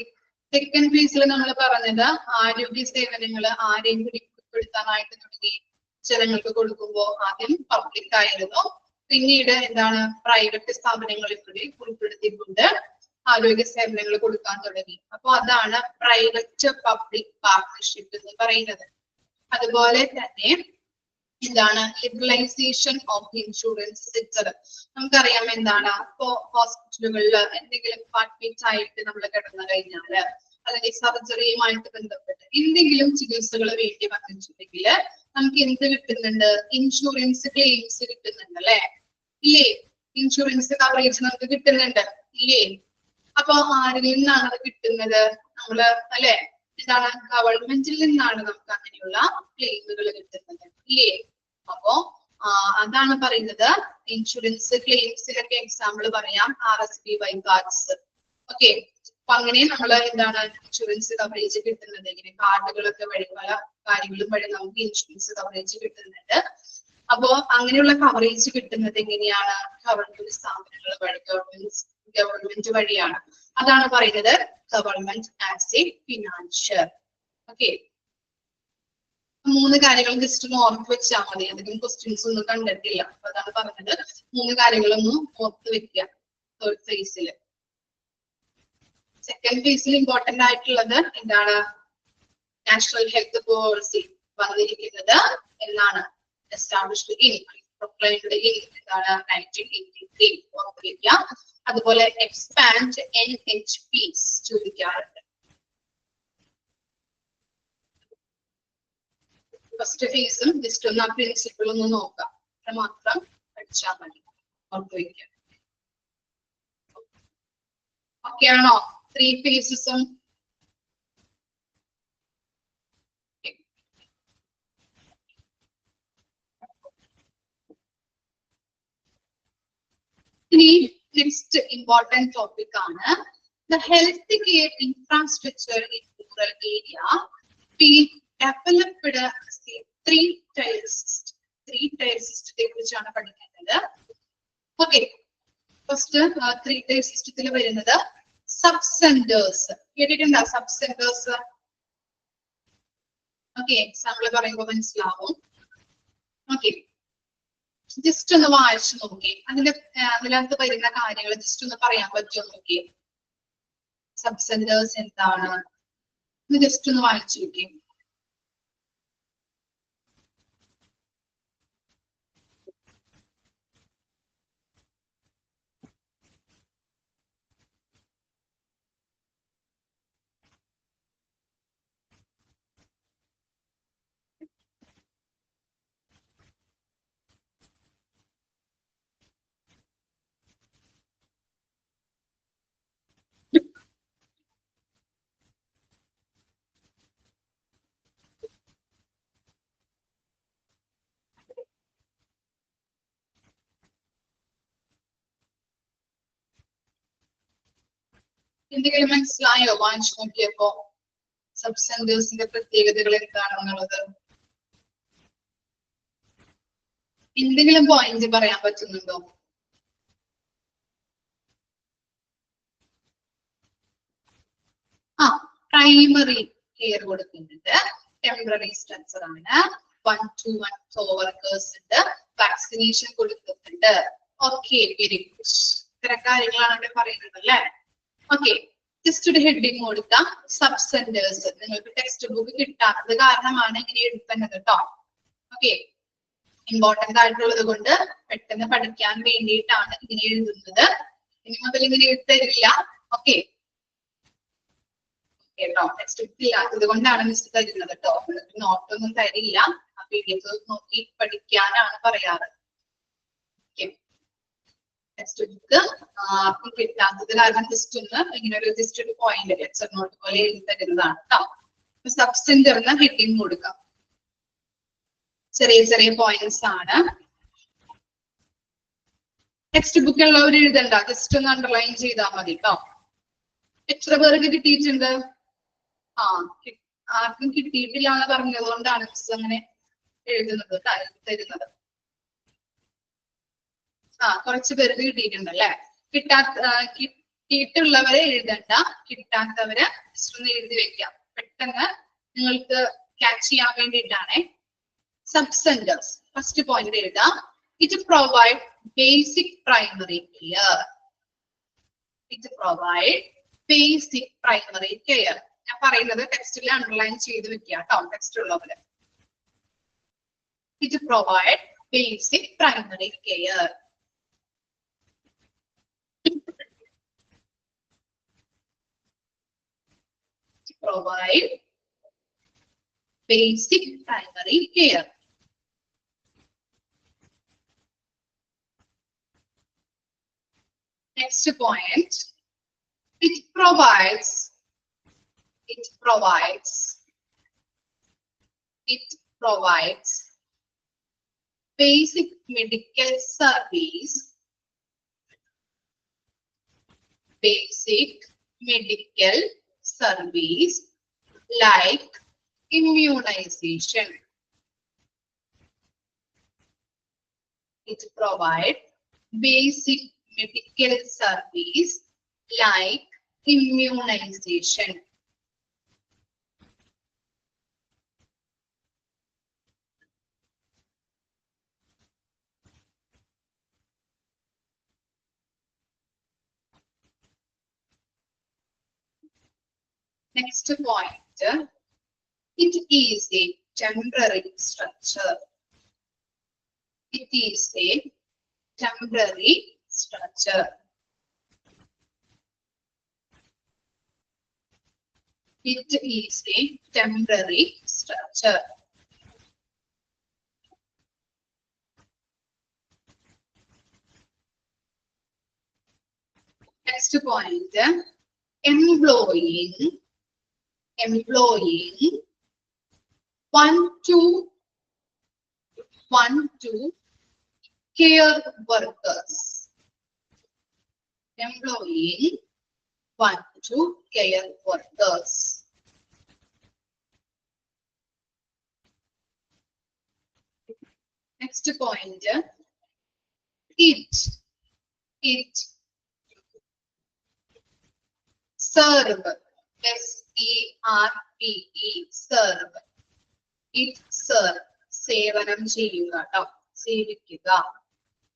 സെക്കൻഡ് ഫേസിൽ നമ്മൾ പറഞ്ഞത് ആരോഗ്യ സേവനങ്ങൾ ആരെയും ഉൾപ്പെടുത്താനായിട്ട് തുടങ്ങി ജനങ്ങൾക്ക് കൊടുക്കുമ്പോൾ ആദ്യം പബ്ലിക് ആയിരുന്നു, പിന്നീട് എന്താണ് പ്രൈവറ്റ് സ്ഥാപനങ്ങളിൽ കൂടി ഉൾപ്പെടുത്തിക്കൊണ്ട് ആരോഗ്യ സേവനങ്ങൾ കൊടുക്കാൻ തുടങ്ങി. അപ്പൊ അതാണ് പ്രൈവറ്റ് പബ്ലിക് പാർട്ണർഷിപ്പ് എന്ന് പറയുന്നത്. അതുപോലെ തന്നെ എന്താണ് ലിബറലൈസേഷൻ ഓഫ് ഇൻഷുറൻസ് സെക്ടർ. നമുക്കറിയാം എന്താണ്, ഇപ്പോ ഹോസ്പിറ്റലുകളിൽ എന്തെങ്കിലും അഡ്മിറ്റ് ആയിട്ട് നമ്മൾ കിടന്നു കഴിഞ്ഞാല് അല്ലെങ്കിൽ സർജറിയുമായിട്ട് ബന്ധപ്പെട്ട് എന്തെങ്കിലും ചികിത്സകൾ വേണ്ടി വന്നിട്ടുണ്ടെങ്കിൽ നമുക്ക് എന്ത് കിട്ടുന്നുണ്ട്? ഇൻഷുറൻസ് ക്ലെയിംസ് കിട്ടുന്നുണ്ട് അല്ലെ? ഇല്ലേ? ഇൻഷുറൻസ് കവറേജ് നമുക്ക് കിട്ടുന്നുണ്ട് ഇല്ലേ? അപ്പൊ ആരിൽ നിന്നാണ് അത് കിട്ടുന്നത്? നമ്മള് അല്ലെ എന്താണ് ഗവൺമെന്റിൽ നിന്നാണ് നമുക്ക് അങ്ങനെയുള്ള ക്ലെയിമുകൾ കിട്ടുന്നത് ഇല്ലേ? അപ്പോ അതാണ് പറയുന്നത് ഇൻഷുറൻസ് ക്ലെയിംസിലൊക്കെ എക്സാമ്പിൾ പറയാം RSBY കാർഡ്സ്. ഓക്കെ, അപ്പൊ അങ്ങനെ നമ്മൾ എന്താണ് ഇൻഷുറൻസ് കവറേജ് കിട്ടുന്നത് ഇങ്ങനെ കാർഡുകളൊക്കെ വഴി പല കാര്യങ്ങളും വഴി നമുക്ക് ഇൻഷുറൻസ് കവറേജ് കിട്ടുന്നുണ്ട്. അപ്പോ അങ്ങനെയുള്ള കവറേജ് കിട്ടുന്നത് എങ്ങനെയാണ്? ഗവൺമെന്റ് സ്ഥാപനങ്ങൾ വഴി, ഗവൺമെന്റ് വഴിയാണ്. അതാണ് പറയുന്നത് government as A financial. Okay, 3 കാര്യങ്ങൾ ജസ്റ്റ് ഒന്ന് ഓർത്ത് വെച്ചാൽ മതി. എന്തെങ്കിലും ക്വസ്റ്റ്യൻസ് ഒന്നും കണ്ടിട്ടില്ല. അപ്പൊ അതാണ് പറഞ്ഞത് 3 കാര്യങ്ങളൊന്നും ഓർത്ത് വെക്കുക തേർഡ് ഫേസിൽ. സെക്കൻഡ് ഫേസിൽ ഇമ്പോർട്ടന്റ് ആയിട്ടുള്ളത് എന്താണ്? നാഷണൽ ഹെൽത്ത് പോളിസി വന്നിരിക്കുന്നത് എന്നാണ്? എസ്റ്റാബ്ലിഷ്ഡ് ഇൻ പ്രൊക്ലൈംഡ് ഇൻ എന്താണ് 1983 ഓർത്ത് വെക്കുക. അതുപോലെ എക്സ്പാൻഡ് NHPs ചോദിക്കാറുണ്ട്. ഫസ്റ്റ് ഫേസും ജസ്റ്റ് ഒന്ന് ആ പ്രിൻസിപ്പിൾ ഒന്ന് നോക്കാം. അത്ര മാത്രം പഠിച്ചാൽ മതി, ഓർത്ത് വയ്ക്കുക. ഓക്കെ ആണോ? 3 ഫേസസും ഇനി നെക്സ്റ്റ് ഇമ്പോർട്ടന്റ് ടോപ്പിക് ആണ് the health care infrastructure in rural area being developed three tier system കുറിച്ചാണ് പഠിക്കുന്നത്. ഓക്കെ, ഫസ്റ്റ് ത്രീ ടയർ സിസ്റ്റത്തിൽ വരുന്നത് സബ് സെന്റേഴ്സ്. കേട്ടിട്ടുണ്ടോ സബ് സെന്റേഴ്സ്? ഓക്കെ, എക്സാമ്പിൾ പറയുമ്പോൾ മനസ്സിലാവും. ഓക്കെ, ജസ്റ്റ് ഒന്ന് വായിച്ചു നോക്കി, അതിനകത്ത് വരുന്ന കാര്യങ്ങൾ ജസ്റ്റ് ഒന്ന് പറയാൻ പറ്റുമോ നോക്കി. സബ് സെന്റേഴ്സ് എന്താണ് ജസ്റ്റ് ഒന്ന് വായിച്ചു നോക്കി. എന്തെങ്കിലും മനസ്സിലായോ വായിച്ചു നോക്കിയപ്പോ സബ് സെന്റേഴ്സിന്റെ പ്രത്യേകതകൾ എന്താണെന്നുള്ളത്? എന്തെങ്കിലും പോയിന്റ് പറയാൻ പറ്റുന്നുണ്ടോ? പ്രൈമറി കെയർ കൊടുക്കുന്നുണ്ട്, ടെമ്പററി സ്ട്രക്ചർ ആണ്, 1-to-1 വർക്കേഴ്സ് ഉണ്ട്, വാക്സിനേഷൻ കൊടുക്കുന്നുണ്ട്. Okay, very good. ഇത്തരം കാര്യങ്ങളാണ് ഇവിടെ പറയുന്നത് അല്ലെ. ഓക്കെ, ജസ്റ്റ് ഒരു ഹെഡിങ് കൊടുക്കാം, സബ് സെന്റേഴ്സ്. നിങ്ങൾക്ക് ടെക്സ്റ്റ് ബുക്ക് കിട്ടാത്തത് കാരണമാണ് ഇങ്ങനെ എഴുതുന്നത് കേട്ടോ. ഓക്കെ, ഇമ്പോർട്ടന്റ് ആയിട്ടുള്ളത് കൊണ്ട് പെട്ടെന്ന് പഠിക്കാൻ വേണ്ടിയിട്ടാണ് ഇങ്ങനെ എഴുതുന്നത്. ഇനി മുതൽ ഇങ്ങനെ എഴുതരില്ല. ഓക്കെ കേട്ടോ, ടെക്സ്റ്റ് ബുക്ക് ഇല്ലാത്തത് കൊണ്ടാണ് മിസ് തരുന്നത് കേട്ടോ. നോട്ടൊന്നും തരില്ല, ആ PDF നോക്കി പഠിക്കാനാണ് പറയാറ്. ടെക്സ്റ്റ് ബുക്ക് ആർക്കും കിട്ടാത്തത് കാരണം ജസ്റ്റ് ഒന്ന് ഇങ്ങനെ ഒരു ജസ്റ്റ് ഒരു പോയിന്റ് ലെക്ചർ നോട്ട് പോലെ എഴുതി തരുന്നതാണ് കേട്ടോ. സബ് സെന്ററിന് ഹെഡിങ് കൊടുക്കാം. ചെറിയ ചെറിയ പോയിന്റ്സ് ആണ്. ടെക്സ്റ്റ് ബുക്ക് ഉള്ളവർ എഴുതണ്ട, ജസ്റ്റ് ഒന്ന് അണ്ടർലൈൻ ചെയ്താൽ മതി കേട്ടോ. എത്ര പേർക്ക് കിട്ടിയിട്ടുണ്ട്? ആർക്കും കിട്ടിയിട്ടില്ല എന്ന് പറഞ്ഞത് കൊണ്ടാണ് മിസ് അങ്ങനെ എഴുതുന്നത് തരുന്നത്. കുറച്ച് പേർക്ക് കിട്ടിയിട്ടുണ്ട് അല്ലെ. കിട്ടിയിട്ടുള്ളവരെ എഴുതണ്ട, കിട്ടാത്തവരെ ജസ്റ്റ് ഒന്ന് എഴുതി വെക്കാം, പെട്ടെന്ന് നിങ്ങൾക്ക് ക്യാച്ച് ചെയ്യാൻ വേണ്ടിയിട്ടാണ്. സബ് സെന്റേഴ്സ് ഫസ്റ്റ് പോയിന്റ് എഴുതാം. It provide basic primary care. It provide basic primary care. ഞാൻ പറയുന്നത് ടെക്സ്റ്റിൽ അണ്ടർലൈൻ ചെയ്ത് വെക്കുക കേട്ടോ, ടെക്സ്റ്റ് ഉള്ളവര്. It provide basic primary care. Provide basic primary care. Next point, it provides basic medical service, like immunization. It provides basic medical service like immunization. Next point, it is a temporary structure. It is a temporary structure. It is a temporary structure. Next point, employing 1-to-1 care workers. employing 1-2 care workers. Next point, eat. Eat. Serve. S-E-R-V-E. Serve. It serve. സേവനം ചെയ്യുക കേട്ടോ, സേവിക്കുക.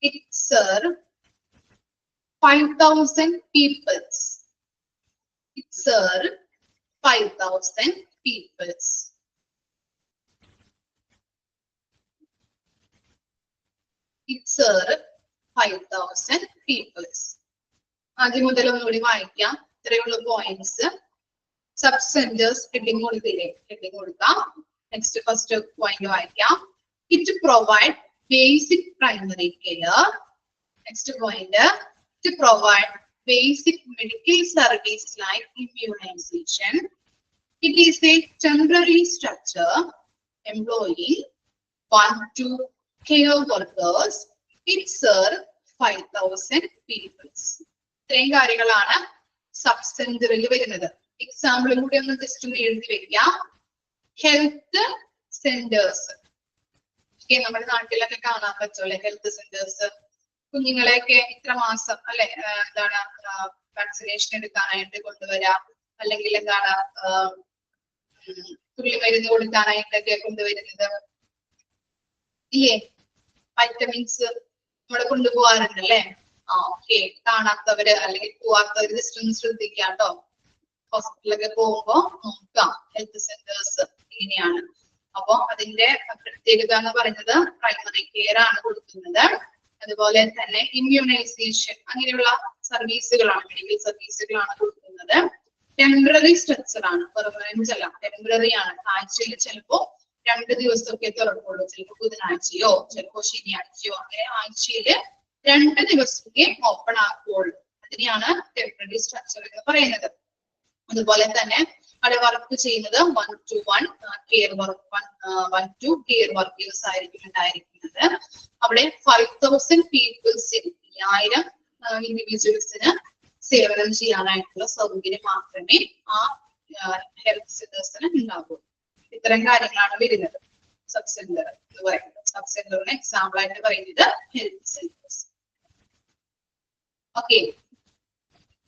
It serve 5,000 peoples. It serve 5,000 peoples. It serve 5,000 peoples. ആദ്യം മുതൽ ഒന്നുകൂടി വായിക്കാം. ഇത്രയുള്ള points. Sub centres heading കൊടുത്തില്ലേ, ഹെഡിങ് കൊടുക്കാം. നെക്സ്റ്റ് ഫസ്റ്റ് പോയിന്റ് വായിക്കാം. It provide basic primary care. Next point, it provide basic medical service like immunisation. It is a temporary structure employing 1-2 care workers. It serve 5,000 peoples. ഇത്രയും കാര്യങ്ങളാണ് sub സെന്ററിൽ വരുന്നത്. എക്സാമ്പിളും കൂടി ഒന്ന് just ഒന്ന് എഴുതി വെക്കാം. ഹെൽത്ത് സെന്റേഴ്സ്, നമ്മുടെ നാട്ടിലൊക്കെ കാണാൻ പറ്റുമല്ലേ ഹെൽത്ത് സെന്റേഴ്സ്. കുഞ്ഞുങ്ങളെയൊക്കെ ഇത്ര മാസം അല്ലെ എന്താണ് വാക്സിനേഷൻ എടുക്കാനായിട്ട് കൊണ്ടുവരാം, അല്ലെങ്കിൽ എന്താണ് തുള്ളിമരുന്ന് കൊടുക്കാനായിട്ടൊക്കെ കൊണ്ടുവരുന്നത് ഇല്ലേ, വൈറ്റമിൻസ് നമ്മൾ കൊണ്ടുപോകാറുണ്ടല്ലേ. ഓക്കെ, കാണാത്തവര് അല്ലെങ്കിൽ പോവാത്തവര് ജസ്റ്റ് ഒന്ന് ശ്രദ്ധിക്കാം കേട്ടോ. ഹോസ്പിറ്റലൊക്കെ പോകുമ്പോ നോക്കാം ഹെൽത്ത് സെന്റേഴ്സ് ഇങ്ങനെയാണ്. അപ്പൊ അതിന്റെ പ്രത്യേകത എന്ന് പറയുന്നത് പ്രൈമറി കെയർ ആണ് കൊടുക്കുന്നത്. അതുപോലെ തന്നെ ഇമ്മ്യൂണൈസേഷൻ അങ്ങനെയുള്ള സർവീസുകളാണ്, മെഡിക്കൽ സർവീസുകളാണ് കൊടുക്കുന്നത്. ടെമ്പററി സ്ട്രക്ചർ ആണ്, പെർമനന്റ് അല്ല, ടെമ്പററി ആണ്. ആഴ്ചയിൽ ചിലപ്പോ 2 ദിവസമൊക്കെ തുറക്കുള്ളൂ, ചിലപ്പോ ബുധനാഴ്ചയോ ചിലപ്പോ ശനിയാഴ്ചയോ, അങ്ങനെ ആഴ്ചയില് 2 ദിവസമൊക്കെ ഓപ്പൺ ആക്കുള്ളൂ. അതിനെയാണ് ടെമ്പററി സ്ട്രക്ചർ എന്ന് പറയുന്നത്. അതുപോലെ തന്നെ അവിടെ വർക്ക് ചെയ്യുന്നത് 1-to-1 care work, 1-2 care workers ആയിരിക്കും ഉണ്ടായിരിക്കുന്നത്. അവിടെ 5,000 പീപ്പിൾസ്, 1000 ഇൻഡിവിജ്വൽസിന് സേവനം ചെയ്യാനായിട്ടുള്ള സൗകര്യം മാത്രമേ ആ ഹെൽത്ത് സെന്റേഴ്സിന് ഉണ്ടാകൂ. ഇത്തരം കാര്യങ്ങളാണ് വരുന്നത് സബ് സെന്റർ എന്ന് പറയുന്നത്. സബ് സെന്ററിന് എക്സാമ്പിൾ ആയിട്ട് പറയുന്നത് ഹെൽത്ത് സെന്റേഴ്സ്. ഓക്കെ,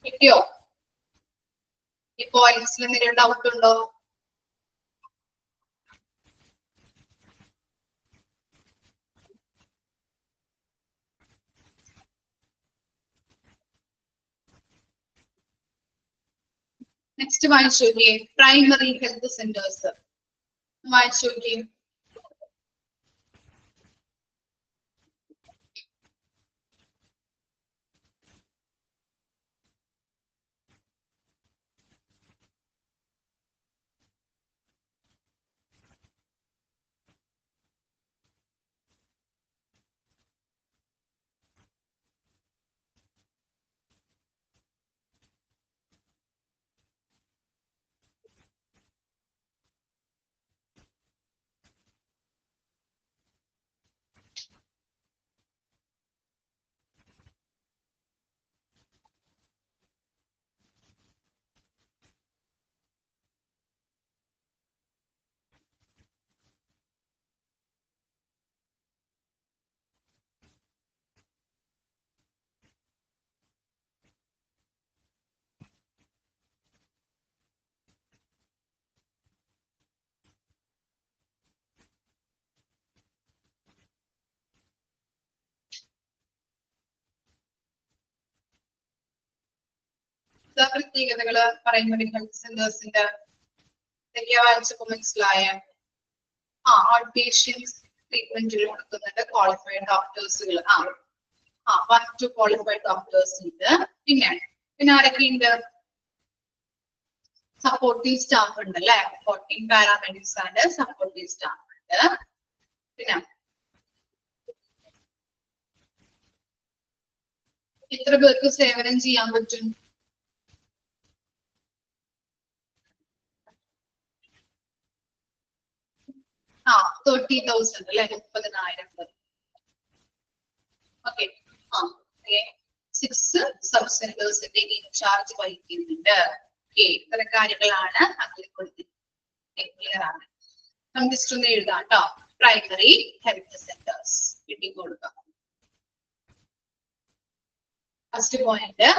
കിട്ടിയോ? ഈ പോയിന്റ്സിൽ എന്തെങ്കിലും ഡൗട്ട് ഉണ്ടോ? നെക്സ്റ്റ് വായിച്ചു നോക്കിയേ, പ്രൈമറി ഹെൽത്ത് സെന്റേഴ്സ് വായിച്ചു നോക്കിയേ. പ്രത്യേകതകള് പ്രൈമറി ഹെൽത്ത് സെന്റേഴ്സിന്റെ എന്തൊക്കെയാ വായിച്ചപ്പോ മനസ്സിലായ? ഔട്ട് പേഷ്യൻസ് ട്രീറ്റ്മെന്റിൽ കൊടുക്കുന്നുണ്ട് ക്വാളിഫൈഡ് ഡോക്ടേഴ്സുകൾ. 1-2 ക്വാളിഫൈഡ് ഡോക്ടേഴ്സ് ഉണ്ട്. പിന്നെ ആരൊക്കെയുണ്ട്? സപ്പോർട്ടീവ് സ്റ്റാഫ് ഉണ്ട് അല്ലെ, 14 പാരാമെഡിക്സ് ആൻഡ് സപ്പോർട്ടീവ് സ്റ്റാഫ് ഉണ്ട്. പിന്നെ എത്ര പേർക്ക് സേവനം ചെയ്യാൻ പറ്റും? ആ 30,000 അല്ലെ, 30,000 പേർ. ഓക്കെ, 6 സബ് സെന്റേഴ്സിന്റെ ഇൻചാർജ് വഹിക്കുന്നുണ്ട്. ഓക്കെ, ഇത്തരം കാര്യങ്ങളാണ് അതിൽ കൊടുത്തിരിക്കുന്നത്. ക്ലിയർ ആണ്. നമുക്ക് ജസ്റ്റ് ഒന്ന് എഴുതാം കേട്ടോ. പ്രൈമറി ഹെൽത്ത് സെന്റേഴ്സ് കിട്ടിക്കൊടുക്കാം. First point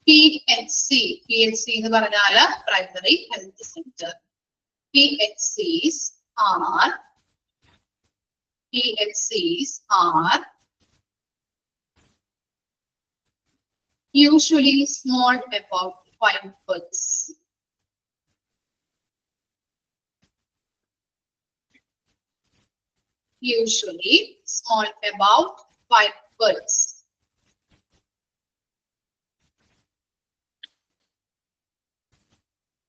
PHC. PHC എന്ന് പറഞ്ഞാല് primary health centre. PHCs are usually small, about 5 beds. Usually small, about 5 beds.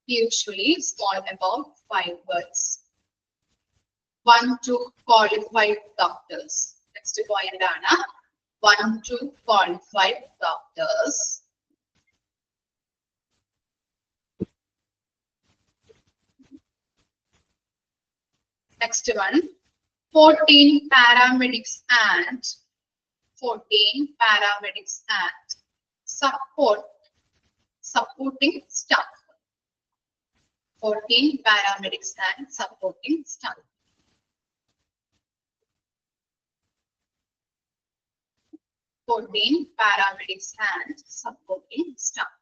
Usually small, about 5 beds. 1 to qualified doctors. Next point ആണ് 1 to qualified doctors. Next one, 14 paramedics and supporting staff. 14 paramedics and supporting staff. 14 paramedics and supporting staff.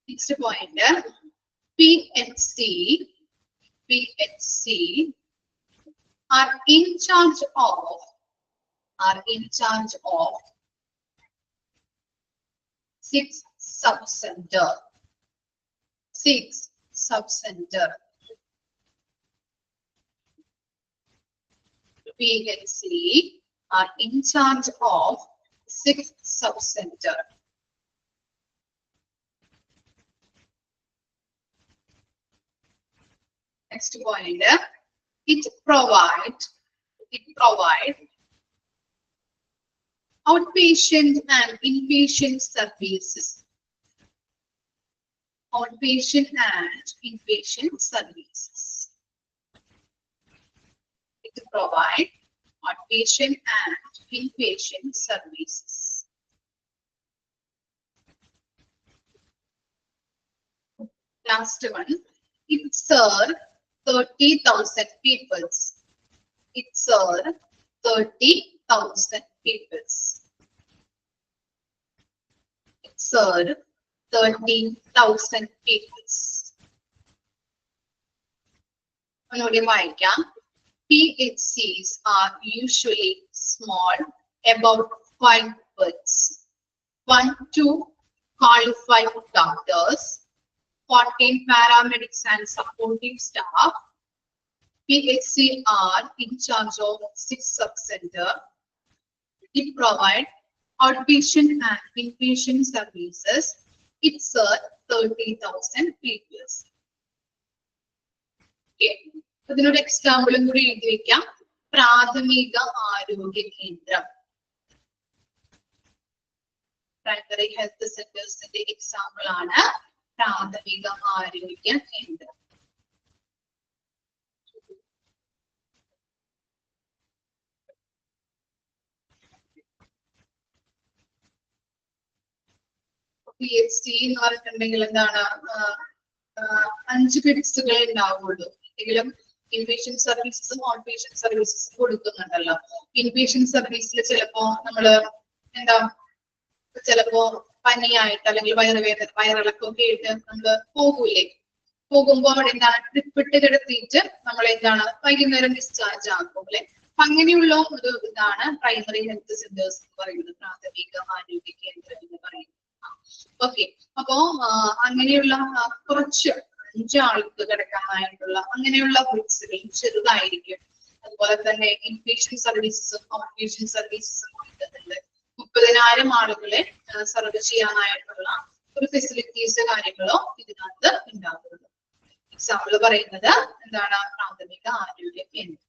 Next point, PHC are in charge of 6 sub-center. PHC are in charge of 6 sub-center. Next point, it provide outpatient and inpatient services. Outpatient and inpatient services. It provide outpatient and inpatient services. Last one, it serve 30,000 people. It serve 30,000 people. It serve 30,000 people. ഒന്നുകൂടി വായിക്കാം. PHCs are usually small, about 5 beds. 1 to qualified doctors. 14 paramedics and supporting staff. PHC are in charge of 6 sub-center. It provide outpatient and inpatient services. It serves 30,000 people. Okay. അതിനൊരു എക്സാമ്പിളും കൂടി എഴുതി വെക്കാം. പ്രാഥമിക ആരോഗ്യ കേന്ദ്രം. Primary health സെന്റേഴ്സിന്റെ example ആണ് പ്രാഥമിക ആരോഗ്യ കേന്ദ്രം. PHC എന്ന് പറഞ്ഞിട്ടുണ്ടെങ്കിൽ എന്താണ്, 5 ബെഡ്സുകൾ ഉണ്ടാവുള്ളൂ. എന്തെങ്കിലും ഇൻപേഷ്യന്റ് സർവീസസും ഔട്ട് പേഷ്യന്റ് സർവീസസും കൊടുക്കുന്നുണ്ടല്ലോ. ഇൻപേഷ്യന്റ് സർവീസിൽ ചിലപ്പോ നമ്മള് ചിലപ്പോ പനിയായിട്ട് അല്ലെങ്കിൽ വയറിളക്കമൊക്കെ ആയിട്ട് നമ്മള് പോകുമ്പോ അവിടെ ട്രിപ്പ് ഇട്ട് കിടത്തിയിട്ട് നമ്മൾ വൈകുന്നേരം ഡിസ്ചാർജ് ആക്കും അല്ലെ. അങ്ങനെയുള്ള ഒരു ഇതാണ് പ്രൈമറി ഹെൽത്ത് സെന്റേഴ്സ് എന്ന് പറയുന്നത്, പ്രാഥമിക ആരോഗ്യ കേന്ദ്രം എന്ന് പറയുന്നത്. ഓക്കെ, അപ്പോ അങ്ങനെയുള്ള കുറച്ച് 5 ആൾക്ക് കിടക്കാനായിട്ടുള്ള അങ്ങനെയുള്ള ബെഡ്സുകൾ ചെറുതായിരിക്കും. അതുപോലെ തന്നെ ഇൻപേഷ്യന്റ് സർവീസസും ഔട്ട് പേഷ്യന്റ് സർവീസസും കൊടുക്കുന്നുണ്ട്. 30,000 ആളുകളെ സർവ് ചെയ്യാനായിട്ടുള്ള ഒരു ഫെസിലിറ്റീസ് കാര്യങ്ങളോ ഇതിനകത്ത് ഉണ്ടാകുന്നത്. എക്സാമ്പിൾ പറയുന്നത് എന്താണ്, പ്രാഥമിക ആരോഗ്യ കേന്ദ്രം.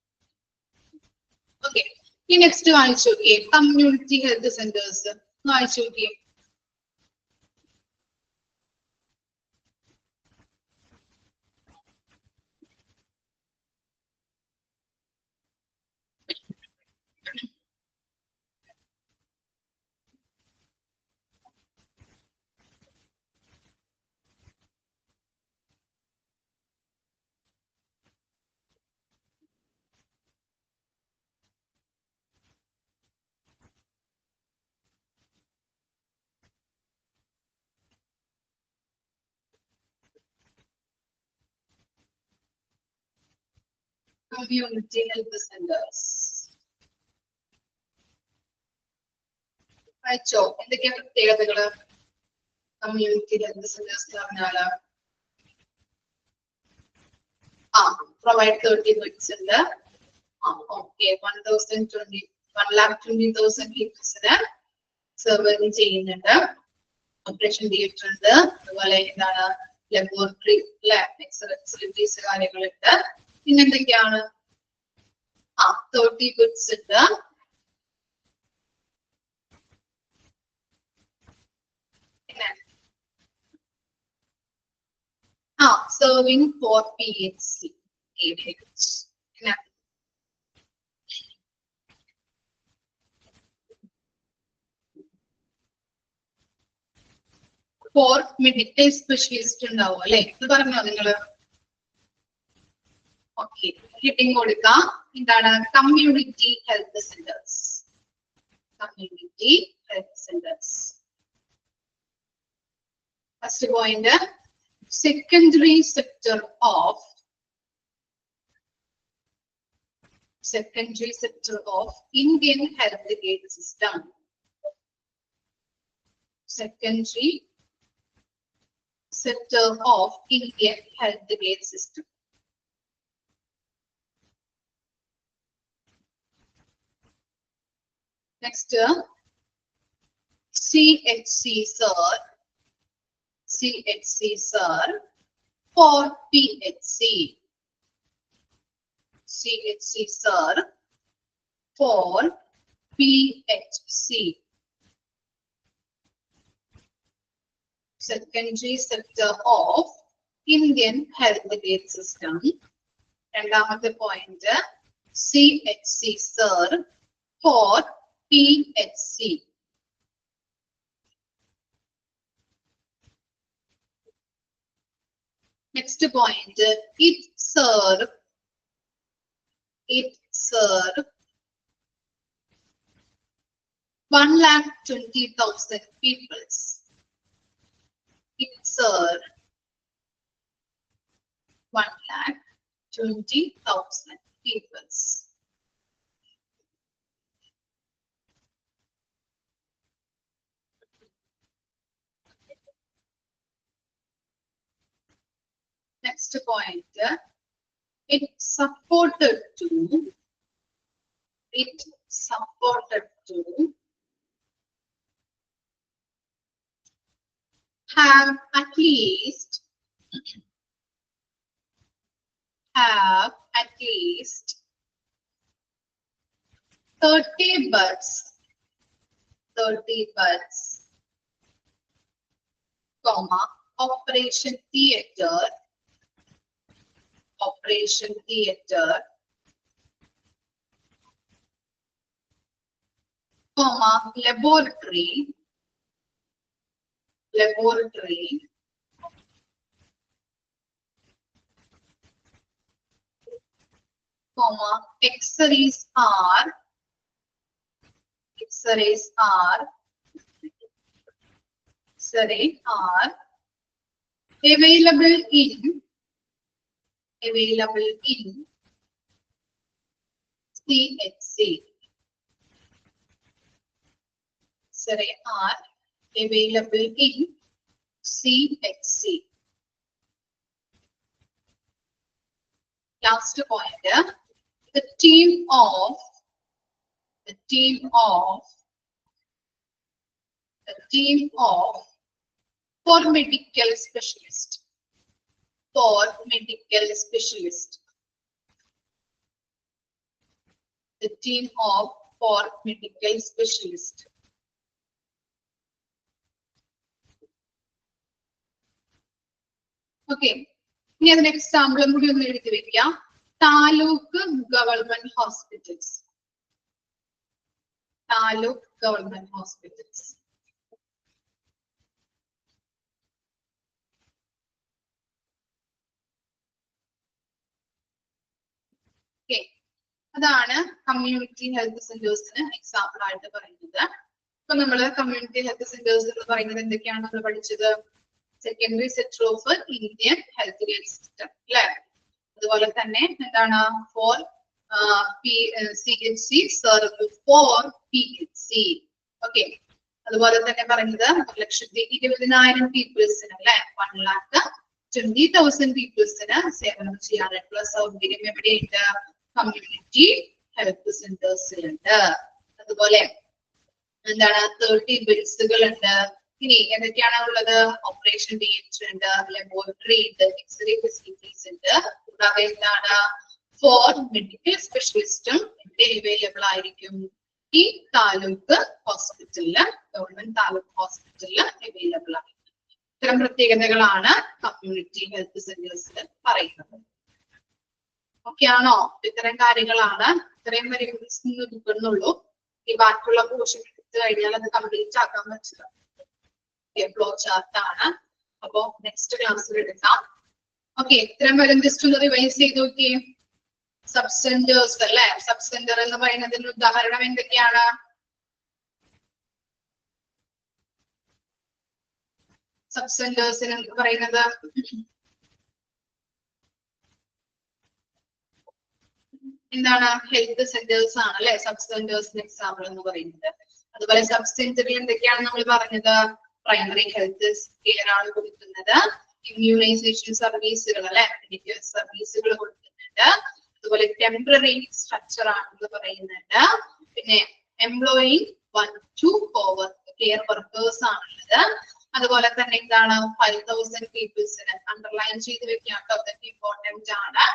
ഓക്കെ, ഈ നെക്സ്റ്റ് വായിച്ചു നോക്കിയേ, കമ്മ്യൂണിറ്റി ഹെൽത്ത് സെന്റേഴ്സ് വായിച്ചു നോക്കിയേ. community health centers. വായിച്ചോ എന്തൊക്കെയാ പ്രത്യേകതകള് കമ്മ്യൂണിറ്റി ഹെൽത്ത് സെന്റേഴ്സ് എന്ന് പറഞ്ഞാല് provide 30 beds ഉണ്ട്. Okay, 1,20,000 people's സർവീസ് ചെയ്യുന്നുണ്ട്. ഓപ്പറേഷൻ തിയേറ്റർ ഉണ്ട്. അതുപോലെ എന്താണ് ലബോറട്ടറി ഫെസിലിറ്റീസ് കാര്യങ്ങളുണ്ട്. പിന്നെന്തൊക്കെയാണ് 30 ബെഡ്സ് ഉണ്ട്. പിന്നെ serving for PHC. For medical specialist ഉണ്ടാവും അല്ലെ? ഇത് പറഞ്ഞോ നിങ്ങള്? ഓക്കെ, ഹെഡിങ് കൊടുക്കാം. എന്താണ് community health centres? Community health centres. First point, secondary sector of Indian healthcare system. Secondary sector of Indian healthcare system. Next, CHC sir for PHC. CHC sir for PHC. Secondary sector of Indian healthcare system. രണ്ടാമത്തെ point CHC sir for PHC. Next point, it serve 1,20,000 peoples. It serve 1,20,000 peoples. Next point, it supported to have at least 30 beds, comma, operation theater, comma, laboratory, comma, X-rays are available in CHC. X-ray are available in CHC. Last point, the team of for medical specialist. The team of for medical specialist. Okay. ഇനി അതിന് എക്സാമ്പിളും കൂടി ഒന്ന് എഴുതി വെക്കാം. Taluk government hospitals. Okay. അതാണ് community health സെന്റേഴ്സിന് example ആയിട്ട് പറയുന്നത്. ഇപ്പൊ നമ്മള് കമ്മ്യൂണിറ്റി ഹെൽത്ത് സെന്റേഴ്സ് എന്ന് പറയുന്നത് എന്തൊക്കെയാണ് നമ്മൾ പഠിച്ചത്? Secondary sector of Indian health care system അല്ലെ? അതുപോലെ തന്നെ എന്താണ് for CHC serve for PHC. Okay, അതുപോലെ തന്നെ പറഞ്ഞത് 1,20,000 പീപ്പിൾസിന് അല്ലെ 1,20,000 പീപ്പിൾസിന് സേവനം ചെയ്യാനായിട്ടുള്ള സൗകര്യം എവിടെയുണ്ട്? കമ്മ്യൂണിറ്റി ഹെൽത്ത് സെന്റേഴ്സിലുണ്ട്. അതുപോലെ എന്താണ് 30 ബെഡ്സുകൾ ഉണ്ട്. ഇനി എന്തൊക്കെയാണ് ഉള്ളത്? ഓപ്പറേഷൻ തിയേറ്റർ ഉണ്ട്, ലബോറട്ടറി ഉണ്ട്, എക്സ്റേ ഫെസിലിറ്റീസ് ഉണ്ട്. കൂടാതെ എന്താണ് ഫോർ മെഡിക്കൽ സ്പെഷ്യലിസ്റ്റും ഇവിടെ അവൈലബിൾ ആയിരിക്കും. ഈ താലൂക്ക് ഹോസ്പിറ്റലില്, ഗവൺമെന്റ് താലൂക്ക് ഹോസ്പിറ്റലില് അവൈലബിൾ ആയിരിക്കും. ഇത്തരം പ്രത്യേകതകളാണ് കമ്മ്യൂണിറ്റി ഹെൽത്ത് സെന്റേഴ്സിൽ പറയുന്നത്. ഓക്കെ ആണോ? ഇത്തരം കാര്യങ്ങളാണ്. ഇത്രയും വരെ കിട്ടുന്നുള്ളൂ. ഈ ബാക്കിയുള്ള പോർഷൻ എടുത്തു കഴിഞ്ഞാൽ അത് കംപ്ലീറ്റ് ആക്കാൻ പറ്റില്ല. ഫ്ലോ ചാർട്ട് ആണ്. അപ്പോ നെക്സ്റ്റ് ക്ലാസ്സിൽ എടുക്കാം. ഓക്കെ, ഇത്രയും വരെ ജസ്റ്റ് ഒന്ന് റിവൈസ് ചെയ്ത് നോക്കിയേ. സബ് സെന്റേഴ്സ് അല്ലെ, സബ് സെന്റർ എന്ന് പറയുന്നതിന് ഉദാഹരണം എന്തൊക്കെയാണ്? സബ് സെന്റേഴ്സിന് പറയുന്നത് എന്താണ്? ഹെൽത്ത് സെന്റേഴ്സ് ആണ് അല്ലെ സബ് സെന്റേഴ്സിന് എക്സാമ്പിൾ എന്ന് പറയുന്നത്. അതുപോലെ സബ് സെന്ററിൽ എന്തൊക്കെയാണ് നമ്മൾ പറഞ്ഞത്? പ്രൈമറി ഹെൽത്ത് കെയർ ആണ് കൊടുക്കുന്നത്, ഇമ്മ്യൂണൈസേഷൻ സർവീസുകൾ അല്ലെ, മെഡിക്കൽ സർവീസുകൾ കൊടുക്കുന്നുണ്ട്. അതുപോലെ ടെമ്പററി സ്ട്രക്ചർ ആണെന്ന് പറയുന്നുണ്ട്. പിന്നെ എംപ്ലോയിങ് 1 to 4 കെയർ വർക്കേഴ്സ് ആണുള്ളത്. അതുപോലെ തന്നെ എന്താണ് 5,000 പീപ്പിൾസിന് അണ്ടർലൈൻ ചെയ്ത് വെക്കാം. അതൊക്കെ ഇമ്പോർട്ടന്റ് ആണ്.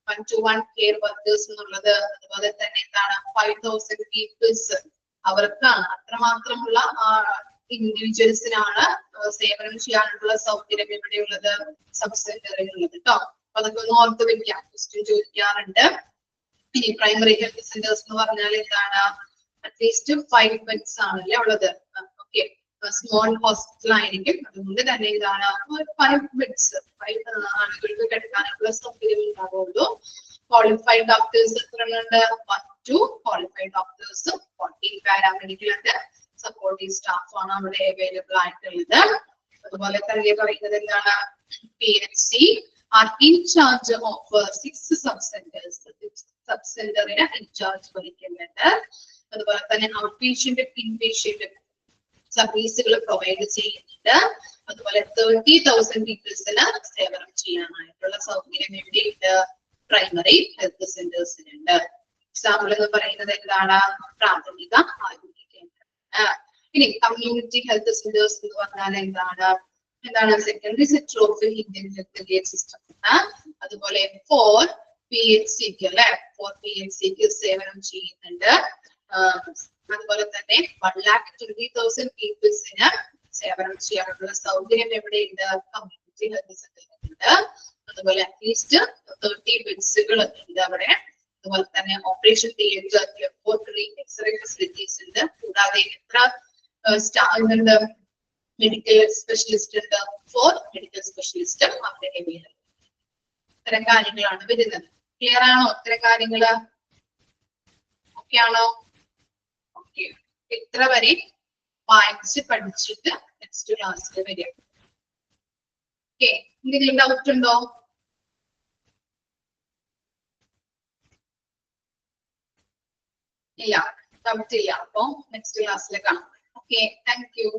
1 to 1 കെയർ വർക്കേഴ്സ് എന്നുള്ളത്. അതുപോലെ തന്നെ എന്താണ് 5,000 പീപ്പിൾസ് അവർക്കാണ്, അത്രമാത്രമുള്ള ഇൻഡിവിജ്വൽസിനാണ് സേവനം ചെയ്യാനുള്ള സൗകര്യം എവിടെയുള്ളത്? സബ് സെന്ററിലുള്ളത് കേട്ടോ. അപ്പൊ അതൊക്കെ ഒന്ന് ഓർത്ത് വെക്കാം, ക്വസ്റ്റ്യൻ ചോദിക്കാറുണ്ട്. ഇനി പ്രൈമറി ഹെൽത്ത് സെന്റേഴ്സ് എന്ന് പറഞ്ഞാൽ എന്താണ്? അറ്റ്ലീസ്റ്റ് 5 ബെഡ്സ് ആണല്ലേ ഉള്ളത്. ഓക്കെ, സ്മോൾ ഹോസ്പിറ്റൽ ആയിരിക്കും. അതുകൊണ്ട് തന്നെ ഇതാണ് 5 ബെഡ്സ്, 5 ആളുകൾക്ക് കിടക്കാനുള്ള സൗകര്യം ഉണ്ടാവുള്ളൂ. ക്വാളിഫൈഡ് ഡോക്ടേഴ്സ് എത്ര ഉണ്ട്? 1 to ക്വാളിഫൈഡ് ഡോക്ടേഴ്സും 40 പാരാമെഡിക്കൽ ഉണ്ട്. സപ്പോർട്ടീവ് സ്റ്റാഫ് ആണ് അവിടെ അവൈലബിൾ ആയിട്ടുള്ളത്. അതുപോലെ തന്നെ പറയുന്നത് എന്താണ്? PHC are in charge of 6 sub centres. Sub സെന്ററിന് ഇൻചാർജ് വഹിക്കുന്നുണ്ട്. അതുപോലെ തന്നെ ഔട്ട് പേഷ്യന്റ്, ഇൻപേഷ്യന്റ് സർവീസുകൾ പ്രൊവൈഡ് ചെയ്യുന്നുണ്ട്. അതുപോലെ 30,000 പീപ്പിൾസിന് സേവനം ചെയ്യാനായിട്ടുള്ള സൗകര്യം എവിടെയുണ്ട്? Primary health സെന്റേഴ്സിനുണ്ട്. എക്സാമ്പിൾ എന്ന് പറയുന്നത് എന്താണ്? പ്രാഥമിക ആരോഗ്യ കേന്ദ്രം. ഇനി കമ്മ്യൂണിറ്റി ഹെൽത്ത് സെന്റേഴ്സ് എന്ന് പറഞ്ഞാൽ എന്താണ്? Secondary sector of Indian health care system. അതുപോലെ ഫോർ PHCക്ക് അല്ലെ, ഫോർ PHCക്ക് സേവനം ചെയ്യുന്നുണ്ട്. അതുപോലെ തന്നെ 1,20,000 പീപ്പിൾസിന് സേവനം ചെയ്യാനുള്ള സൗകര്യം എവിടെയുണ്ട്? കമ്മ്യൂണിറ്റി ഹെൽത്ത് സെന്ററിലുണ്ട്. അതുപോലെ അറ്റ്ലീസ്റ്റ് 30 ബെഡ്സുകൾ ഉണ്ട് അവിടെ. അതുപോലെ തന്നെ operation theatre, laboratory, x-ray facilities ഉണ്ട്. കൂടാതെ എത്ര ഉണ്ട്? മെഡിക്കൽ സ്പെഷ്യലിസ്റ്റ് ഉണ്ട്. 4 മെഡിക്കൽ സ്പെഷ്യലിസ്റ്റ് അവിടെ അവൈലബിൾ. ഇത്തരം കാര്യങ്ങളാണ് വരുന്നത്. ക്ലിയർ ആണോ? ഇത്തരം കാര്യങ്ങള് ഓക്കെ ആണോ? ഓക്കെ, ഇത്ര വരെ വായിച്ച് പഠിച്ചിട്ട് നെക്സ്റ്റ് ക്ലാസ്സിൽ വരിക. ഓക്കെ, എന്തെങ്കിലും ഡൗട്ട് ഉണ്ടോ? ഇല്ല, ഡൗട്ട് ഇല്ല. അപ്പൊ നെക്സ്റ്റ് ക്ലാസ്സിൽ കാണാം. Okay, thank you.